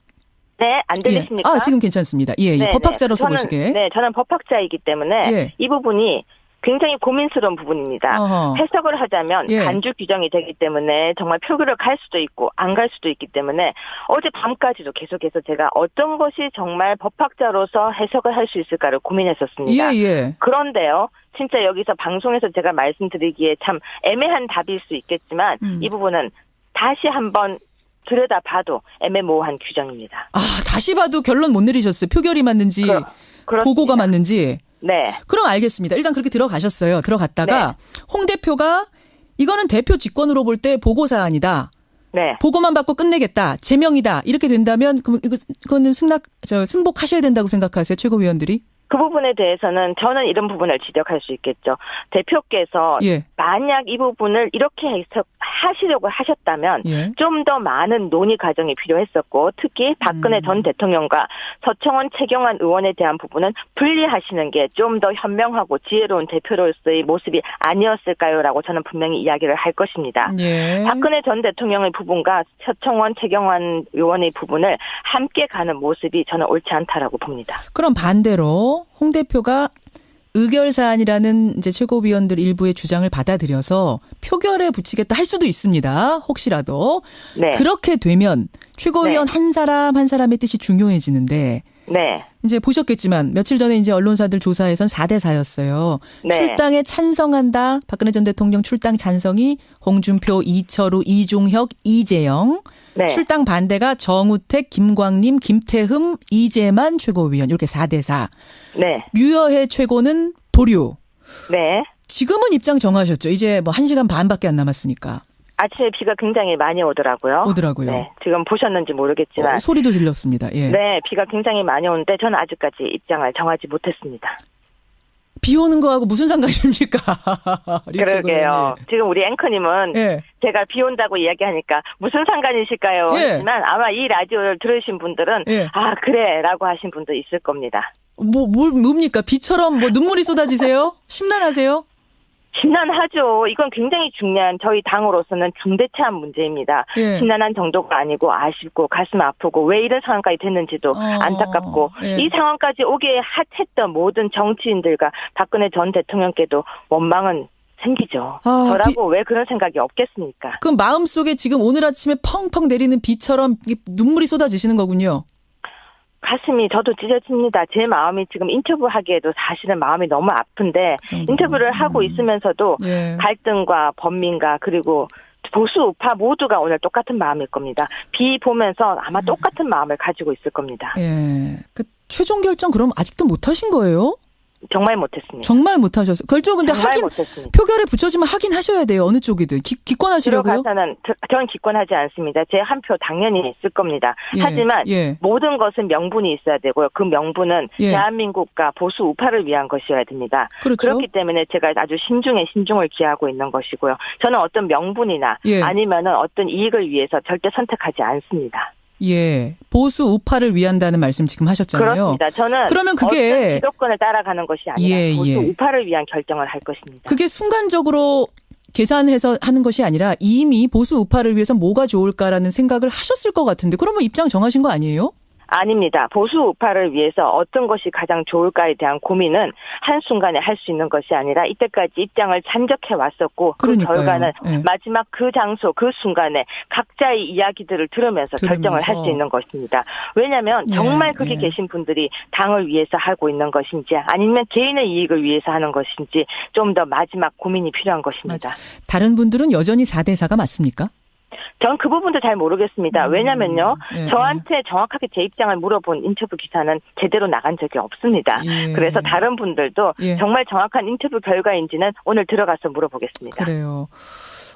네, 안 들리십니까? 아, 지금 괜찮습니다. 예, 예. 법학자로서 보시기에. 네, 저는 법학자이기 때문에 예. 이 부분이 굉장히 고민스러운 부분입니다. 어허. 해석을 하자면 예. 간주 규정이 되기 때문에 정말 표결을 갈 수도 있고 안 갈 수도 있기 때문에 어제 밤까지도 계속해서 제가 어떤 것이 정말 법학자로서 해석을 할 수 있을까를 고민했었습니다. 예, 예. 그런데요. 진짜 여기서 방송에서 제가 말씀드리기에 참 애매한 답일 수 있겠지만 이 부분은 다시 한번 들여다봐도 애매모호한 규정입니다. 아, 다시 봐도 결론 못 내리셨어요. 표결이 맞는지 보고가 맞는지. 네. 그럼 알겠습니다. 일단 그렇게 들어가셨어요. 들어갔다가 홍 대표가 이거는 대표 직권으로 볼 때 보고 사안이다. 네. 보고만 받고 끝내겠다. 제명이다. 이렇게 된다면 그럼 이거는 승복하셔야 된다고 생각하세요, 최고위원들이? 그 부분에 대해서는 저는 이런 부분을 지적할 수 있겠죠. 대표께서 예. 만약 이 부분을 이렇게 해석하시려고 하셨다면 예. 좀 더 많은 논의 과정이 필요했었고 특히 박근혜 전 대통령과 서청원 최경환 의원에 대한 부분은 분리하시는 게 좀 더 현명하고 지혜로운 대표로서의 모습이 아니었을까요라고 저는 분명히 이야기를 할 것입니다. 예. 박근혜 전 대통령의 부분과 서청원 최경환 의원의 부분을 함께 가는 모습이 저는 옳지 않다라고 봅니다. 그럼 반대로 홍 대표가 의결사안이라는 이제 최고위원들 일부의 주장을 받아들여서 표결에 붙이겠다 할 수도 있습니다. 혹시라도. 네. 그렇게 되면 최고위원 네. 한 사람 한 사람의 뜻이 중요해지는데 네. 이제 보셨겠지만 며칠 전에 이제 언론사들 조사에선 4대 4였어요. 네. 출당에 찬성한다. 박근혜 전 대통령 출당 찬성이 홍준표, 이철우, 이종혁, 이재영. 네. 출당 반대가 정우택, 김광림, 김태흠, 이재만 최고위원. 이렇게 4대 4. 네. 류여해 최고는 보류. 네. 지금은 입장 정하셨죠. 이제 뭐 1시간 반밖에 안 남았으니까. 아침에 비가 굉장히 많이 오더라고요. 네. 지금 보셨는지 모르겠지만. 소리도 들렸습니다. 예. 네. 비가 굉장히 많이 오는데 저는 아직까지 입장을 정하지 못했습니다. 비 오는 거하고 무슨 상관입니까? 그러게요. 지금 우리 앵커님은 예. 제가 비 온다고 이야기하니까 무슨 상관이실까요? 예. 하지만 아마 이 라디오를 들으신 분들은 예. 아 그래 라고 하신 분도 있을 겁니다. 뭡니까? 비처럼 뭐 눈물이 쏟아지세요? 심란하세요? 심란하죠. 이건 굉장히 중요한 저희 당으로서는 중대체한 문제입니다. 예. 심란한 정도가 아니고 아쉽고 가슴 아프고 왜 이런 상황까지 됐는지도 안타깝고 예. 이 상황까지 오게 했던 모든 정치인들과 박근혜 전 대통령께도 원망은 생기죠. 저라고 왜 그런 생각이 없겠습니까? 그럼 마음속에 지금 오늘 아침에 펑펑 내리는 비처럼 눈물이 쏟아지시는 거군요. 가슴이 저도 찢어집니다. 제 마음이 지금 인터뷰하기에도 사실은 마음이 너무 아픈데 인터뷰를 하고 있으면서도 예. 갈등과 번민과 그리고 보수 우파 모두가 오늘 똑같은 마음일 겁니다. 비 보면서 아마 똑같은 마음을 가지고 있을 겁니다. 예. 그 최종 결정 그럼 아직도 못 하신 거예요? 정말 못했습니다. 정말 못하셨어요. 결정 근데 정말 못했습니다. 표결에 붙여지면 하긴 하셔야 돼요. 어느 쪽이든. 기권하시려고요? 들어가서는 저는 기권하지 않습니다. 제 한 표 당연히 쓸 겁니다. 예, 하지만 예. 모든 것은 명분이 있어야 되고요. 그 명분은 예. 대한민국과 보수 우파를 위한 것이어야 됩니다. 그렇죠. 그렇기 때문에 제가 아주 신중에 신중을 기하고 있는 것이고요. 저는 어떤 명분이나 예. 아니면은 어떤 이익을 위해서 절대 선택하지 않습니다. 예. 보수 우파를 위한다는 말씀 지금 하셨잖아요. 그렇습니다. 저는 그러면 그게 어떤 기득권을 따라가는 것이 아니라 예, 보수 예. 우파를 위한 결정을 할 것입니다. 그게 순간적으로 계산해서 하는 것이 아니라 이미 보수 우파를 위해서 뭐가 좋을까라는 생각을 하셨을 것 같은데 그러면 입장 정하신 거 아니에요? 아닙니다. 보수 우파를 위해서 어떤 것이 가장 좋을까에 대한 고민은 한순간에 할 수 있는 것이 아니라 이때까지 입장을 잠적해 왔었고 그러니까요. 그 결과는 예. 마지막 그 장소 그 순간에 각자의 이야기들을 들으면서 결정을 할 수 있는 것입니다. 왜냐하면 정말 거기 계신 분들이 당을 위해서 하고 있는 것인지 아니면 개인의 이익을 위해서 하는 것인지 좀 더 마지막 고민이 필요한 것입니다. 맞아. 다른 분들은 여전히 4대 4가 맞습니까? 전 그 부분도 잘 모르겠습니다. 왜냐면요. 예, 저한테 정확하게 제 입장을 물어본 인터뷰 기사는 제대로 나간 적이 없습니다. 예. 그래서 다른 분들도 예. 정말 정확한 인터뷰 결과인지는 오늘 들어가서 물어보겠습니다. 그래요.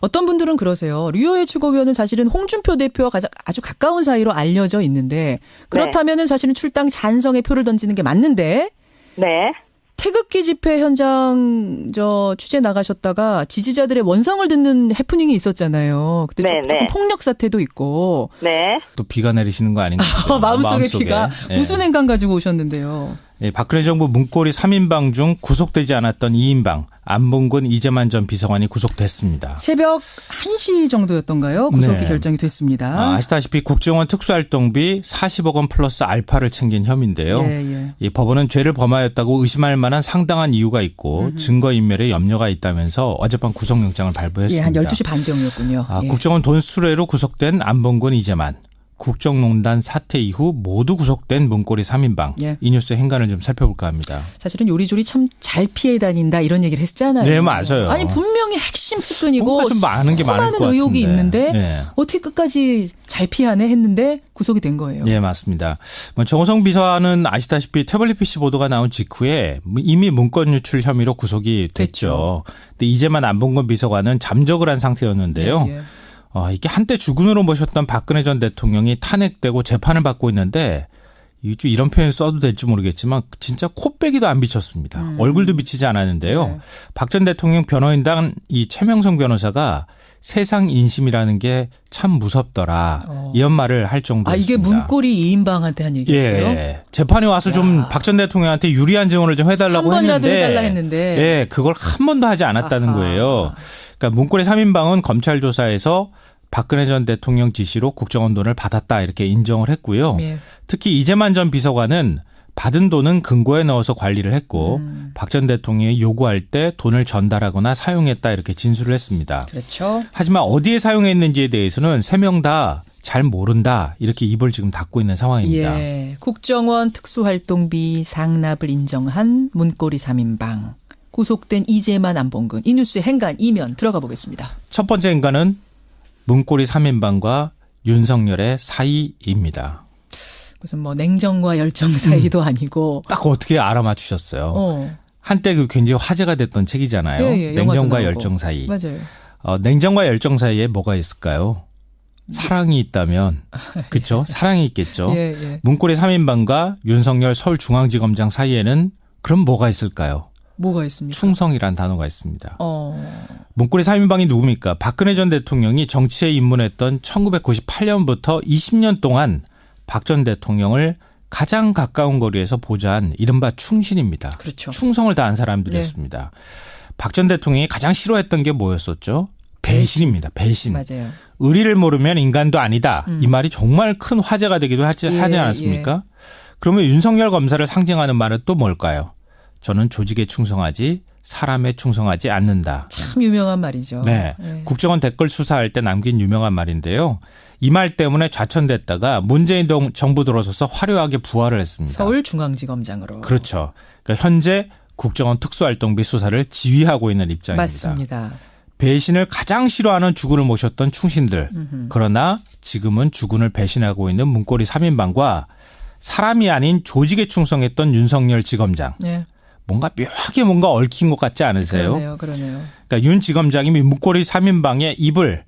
어떤 분들은 그러세요. 류여해 최고위원은 사실은 홍준표 대표와 아주 가까운 사이로 알려져 있는데 그렇다면은 사실은 출당 찬성의 표를 던지는 게 맞는데 네. 태극기 집회 현장 취재 나가셨다가 지지자들의 원성을 듣는 해프닝이 있었잖아요. 그때 조금 폭력 사태도 있고. 네. 또 비가 내리시는 거 아닌가요? 마음속에 비가. 네. 무슨 행간 가지고 오셨는데요? 네, 박근혜 정부 문고리 3인방 중 구속되지 않았던 2인방 안봉근 이재만 전 비서관이 구속됐습니다. 새벽 1시 정도였던가요? 구속이 결정이 됐습니다. 아시다시피 국정원 특수활동비 40억 원 플러스 알파를 챙긴 혐의인데요. 이 법원은 죄를 범하였다고 의심할 만한 상당한 이유가 있고 증거인멸에 염려가 있다면서 어젯밤 구속영장을 발부했습니다. 한 12시 반경이었군요. 국정원 돈 수수료로 구속된 안봉근 이재만. 국정농단 사태 이후 모두 구속된 문고리 3인방. 이 뉴스의 행간을 좀 살펴볼까 합니다. 사실은 요리조리 참 잘 피해 다닌다 이런 얘기를 했잖아요. 네, 맞아요. 아니 분명히 핵심 측근이고 좀 많은 게 많을 것 같은데. 의혹이 있는데 어떻게 끝까지 잘 피하네 했는데 구속이 된 거예요. 네, 맞습니다. 정호성 비서관은 아시다시피 태블릿 PC 보도가 나온 직후에 이미 문건 유출 혐의로 구속이 됐죠. 근데 이제만 안봉근 비서관은 잠적을 한 상태였는데요. 이게 한때 주군으로 모셨던 박근혜 전 대통령이 탄핵되고 재판을 받고 있는데 이런 표현 써도 될지 모르겠지만 진짜 코빼기도 안 비쳤습니다. 얼굴도 비치지 않았는데요. 박 전 대통령 변호인단 이 최명성 변호사가 세상 인심이라는 게 참 무섭더라. 이런 말을 할 정도였습니다. 이게 문고리 2인방한테 한 얘기였어요? 재판에 와서 좀 박 전 대통령한테 유리한 증언을 좀 해달라고 한 번이라도 해달라 했는데. 그걸 한 번도 하지 않았다는 거예요. 그러니까 문고리 3인방은 검찰 조사에서 박근혜 전 대통령 지시로 국정원 돈을 받았다 이렇게 인정을 했고요. 특히 이재만 전 비서관은 받은 돈은 금고에 넣어서 관리를 했고 박 전 대통령이 요구할 때 돈을 전달하거나 사용했다 이렇게 진술을 했습니다. 그렇죠. 하지만 어디에 사용했는지에 대해서는 3명 다 잘 모른다 이렇게 입을 지금 닫고 있는 상황입니다. 국정원 특수활동비 상납을 인정한 문고리 3인방. 구속된 이재만 안봉근. 이 뉴스의 행간 이면 들어가 보겠습니다. 첫 번째 행간은 문고리 3인방과 윤석열의 사이입니다. 무슨 냉정과 열정 사이도 아니고. 딱 어떻게 알아맞추셨어요. 한때 굉장히 화제가 됐던 책이잖아요. 냉정과 열정 사이. 맞아요. 냉정과 열정 사이에 뭐가 있을까요? 사랑이 있다면 그렇죠. 사랑이 있겠죠. 문고리 3인방과 윤석열 서울중앙지검장 사이에는 그럼 뭐가 있을까요? 뭐가 있습니까? 충성이란 단어가 있습니다. 문고리 3인방이 누굽니까? 박근혜 전 대통령이 정치에 입문했던 1998년부터 20년 동안 박 전 대통령을 가장 가까운 거리에서 보좌한 이른바 충신입니다. 그렇죠. 충성을 다한 사람들이었습니다. 박 전 대통령이 가장 싫어했던 게 뭐였었죠? 배신입니다. 배신. 맞아요. 의리를 모르면 인간도 아니다. 이 말이 정말 큰 화제가 되기도 하지 않았습니까? 그러면 윤석열 검사를 상징하는 말은 또 뭘까요? 저는 조직에 충성하지 사람에 충성하지 않는다. 참 유명한 말이죠. 국정원 댓글 수사할 때 남긴 유명한 말인데요. 이 말 때문에 좌천됐다가 문재인 정부 들어서서 화려하게 부활을 했습니다. 서울중앙지검장으로. 그렇죠. 그러니까 현재 국정원 특수활동비 수사를 지휘하고 있는 입장입니다. 맞습니다. 배신을 가장 싫어하는 주군을 모셨던 충신들. 그러나 지금은 주군을 배신하고 있는 문고리 3인방과 사람이 아닌 조직에 충성했던 윤석열 지검장. 뭔가 묘하게 뭔가 얽힌 것 같지 않으세요? 그러네요. 그러니까 윤 지검장이 문고리 3인방의 입을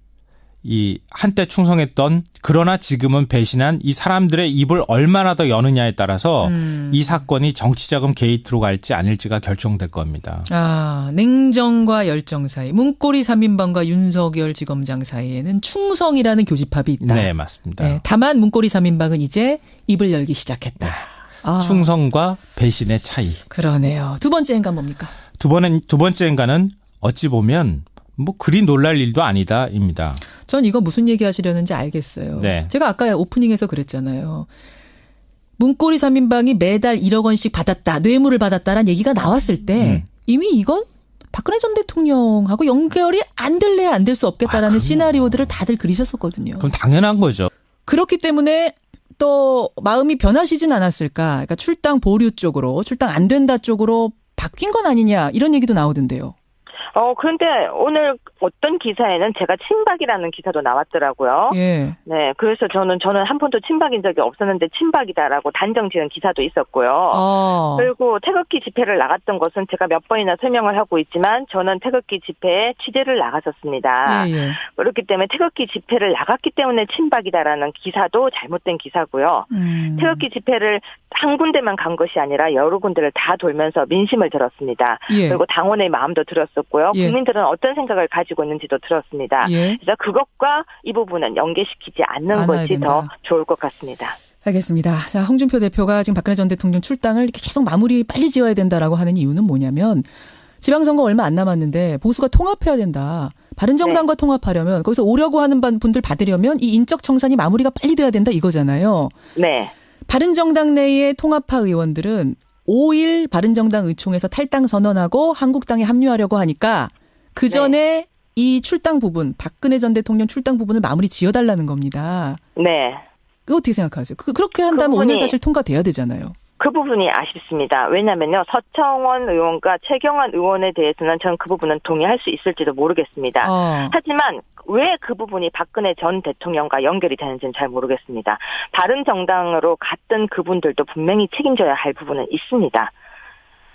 이 한때 충성했던 그러나 지금은 배신한 이 사람들의 입을 얼마나 더 여느냐에 따라서 이 사건이 정치자금 게이트로 갈지 아닐지가 결정될 겁니다. 냉정과 열정 사이. 문고리 3인방과 윤석열 지검장 사이에는 충성이라는 교집합이 있다. 네, 맞습니다. 다만 문고리 3인방은 이제 입을 열기 시작했다. 충성과 배신의 차이. 그러네요. 두 번째 행간 뭡니까? 두 번째 행간은 어찌 보면 그리 놀랄 일도 아니다입니다. 전 이거 무슨 얘기 하시려는지 알겠어요. 제가 아까 오프닝에서 그랬잖아요. 문고리 3인방이 매달 1억 원씩 받았다. 뇌물을 받았다라는 얘기가 나왔을 때 이미 이건 박근혜 전 대통령하고 연결이 안 될래야 안 될 수 없겠다라는 시나리오들을 다들 그리셨었거든요. 그럼 당연한 거죠. 그렇기 때문에 또 마음이 변하시진 않았을까. 그러니까 출당 보류 쪽으로, 출당 안 된다 쪽으로 바뀐 건 아니냐 이런 얘기도 나오던데요. 그런데 오늘 어떤 기사에는 제가 친박이라는 기사도 나왔더라고요. 네, 그래서 저는 한 번도 친박인 적이 없었는데 친박이다라고 단정 지은 기사도 있었고요. 그리고 태극기 집회를 나갔던 것은 제가 몇 번이나 설명을 하고 있지만 저는 태극기 집회에 취재를 나갔었습니다. 그렇기 때문에 태극기 집회를 나갔기 때문에 친박이다라는 기사도 잘못된 기사고요. 태극기 집회를 한 군데만 간 것이 아니라 여러 군데를 다 돌면서 민심을 들었습니다. 그리고 당원의 마음도 들었었고요. 국민들은 어떤 생각을 가지고 있는지도 들었습니다. 그래서 그것과 이 부분은 연계시키지 않는 것이 된다. 더 좋을 것 같습니다. 알겠습니다. 자, 홍준표 대표가 지금 박근혜 전 대통령 출당을 이렇게 계속 마무리 빨리 지어야 된다라고 하는 이유는 뭐냐면 지방선거 얼마 안 남았는데 보수가 통합해야 된다. 바른정당과 통합하려면 거기서 오려고 하는 분들 받으려면 이 인적 청산이 마무리가 빨리 돼야 된다 이거잖아요. 네. 바른정당 내의 통합파 의원들은 5일 바른정당 의총에서 탈당 선언하고 한국당에 합류하려고 하니까 그 전에 이 출당 부분, 박근혜 전 대통령 출당 부분을 마무리 지어달라는 겁니다. 네. 그거 어떻게 생각하세요? 그렇게 한다면 오늘 사실 통과돼야 되잖아요. 그 부분이 아쉽습니다. 왜냐면요. 서청원 의원과 최경환 의원에 대해서는 저는 그 부분은 동의할 수 있을지도 모르겠습니다. 하지만 왜 그 부분이 박근혜 전 대통령과 연결이 되는지는 잘 모르겠습니다. 바른정당으로 갔던 그분들도 분명히 책임져야 할 부분은 있습니다.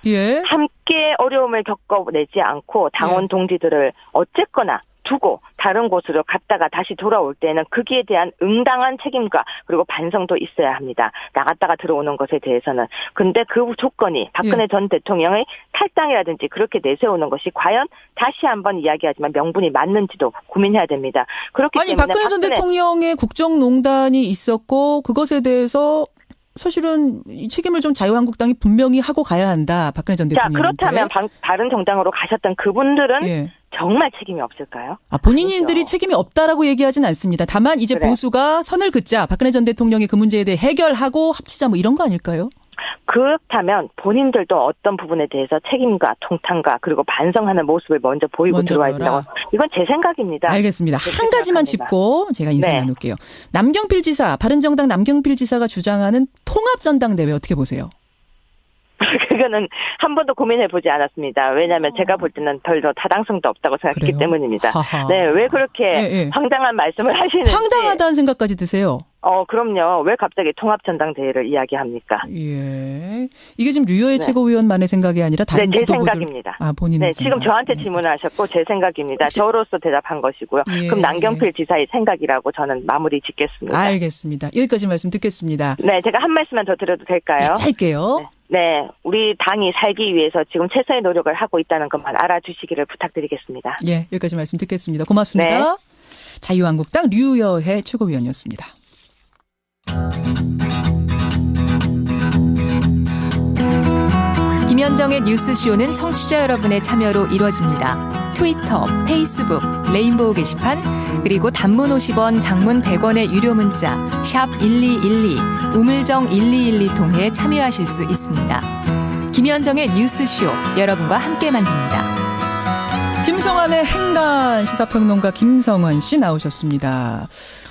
예. 함께 어려움을 겪어내지 않고 당원 동지들을 어쨌거나 두고 다른 곳으로 갔다가 다시 돌아올 때는 거기에 대한 응당한 책임과 그리고 반성도 있어야 합니다. 나갔다가 들어오는 것에 대해서는. 근데 그 조건이 박근혜 전 대통령의 탈당이라든지 그렇게 내세우는 것이 과연 다시 한번 이야기하지만 명분이 맞는지도 고민해야 됩니다. 그렇기 때문에 박근혜 전 대통령의 국정농단이 있었고 그것에 대해서 사실은 이 책임을 좀 자유한국당이 분명히 하고 가야 한다. 박근혜 전 대통령한테. 자, 그렇다면 바른정당으로 가셨던 그분들은 정말 책임이 없을까요? 본인들이 아니죠. 책임이 없다라고 얘기하진 않습니다. 다만 이제 보수가 선을 긋자. 박근혜 전 대통령의 그 문제에 대해 해결하고 합치자 뭐 이런 거 아닐까요? 그렇다면 본인들도 어떤 부분에 대해서 책임과 통탄과 그리고 반성하는 모습을 먼저 보이고 들어와야 된다고. 이건 제 생각입니다. 알겠습니다. 한 가지만 짚고 제가 인사 나눌게요. 남경필 지사, 바른정당 남경필 지사가 주장하는 통합전당대회 어떻게 보세요? 그거는 한 번도 고민해보지 않았습니다. 왜냐하면 제가 볼 때는 별로 타당성도 없다고 생각했기 때문입니다. 네, 왜 그렇게 황당한 말씀을 하시는지. 황당하다는 생각까지 드세요? 그럼요. 왜 갑자기 통합전당대회를 이야기합니까? 예. 이게 지금 류여의 최고위원만의 생각이 아니라 다른 제 지도부들. 생각입니다. 본인의 생각. 지금 저한테 질문하셨고 제 생각입니다. 저로서 대답한 것이고요. 그럼 남경필 지사의 생각이라고 저는 마무리 짓겠습니다. 알겠습니다. 여기까지 말씀 듣겠습니다. 네, 제가 한 말씀만 더 드려도 될까요? 네, 짧게요. 네, 우리 당이 살기 위해서 지금 최선의 노력을 하고 있다는 것만 알아주시기를 부탁드리겠습니다. 예, 여기까지 말씀 듣겠습니다. 고맙습니다. 네. 자유한국당 류여혜 최고위원이었습니다. 김현정의 뉴스쇼는 청취자 여러분의 참여로 이루어집니다. 트위터, 페이스북, 레인보우 게시판, 그리고 단문 50원, 장문 100원의 유료 문자 샵 1212, 우물정 1212 통해 참여하실 수 있습니다. 김현정의 뉴스쇼, 여러분과 함께 만듭니다. 김성환의 행간 시사평론가 김성환 씨 나오셨습니다.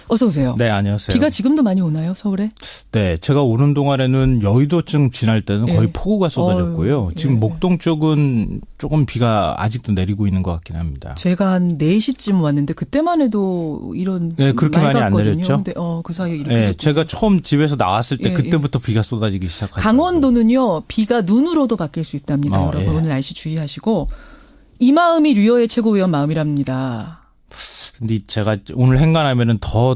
어서 오세요. 네, 안녕하세요. 비가 지금도 많이 오나요, 서울에? 네, 제가 오는 동안에는 여의도쯤 지날 때는 거의 폭우가 쏟아졌고요. 지금 목동 쪽은 조금 비가 아직도 내리고 있는 것 같긴 합니다. 제가 한 4시쯤 왔는데 그때만 해도 이런 그렇게 많이 안 내렸죠. 근데 그 사이에 이렇게 네, 제가 처음 집에서 나왔을 때 그때부터 비가 쏟아지기 시작하죠. 강원도는요, 비가 눈으로도 바뀔 수 있답니다. 여러분 오늘 날씨 주의하시고 이 마음이 류여의 최고위원 마음이랍니다. 근데 제가 오늘 행간하면은 더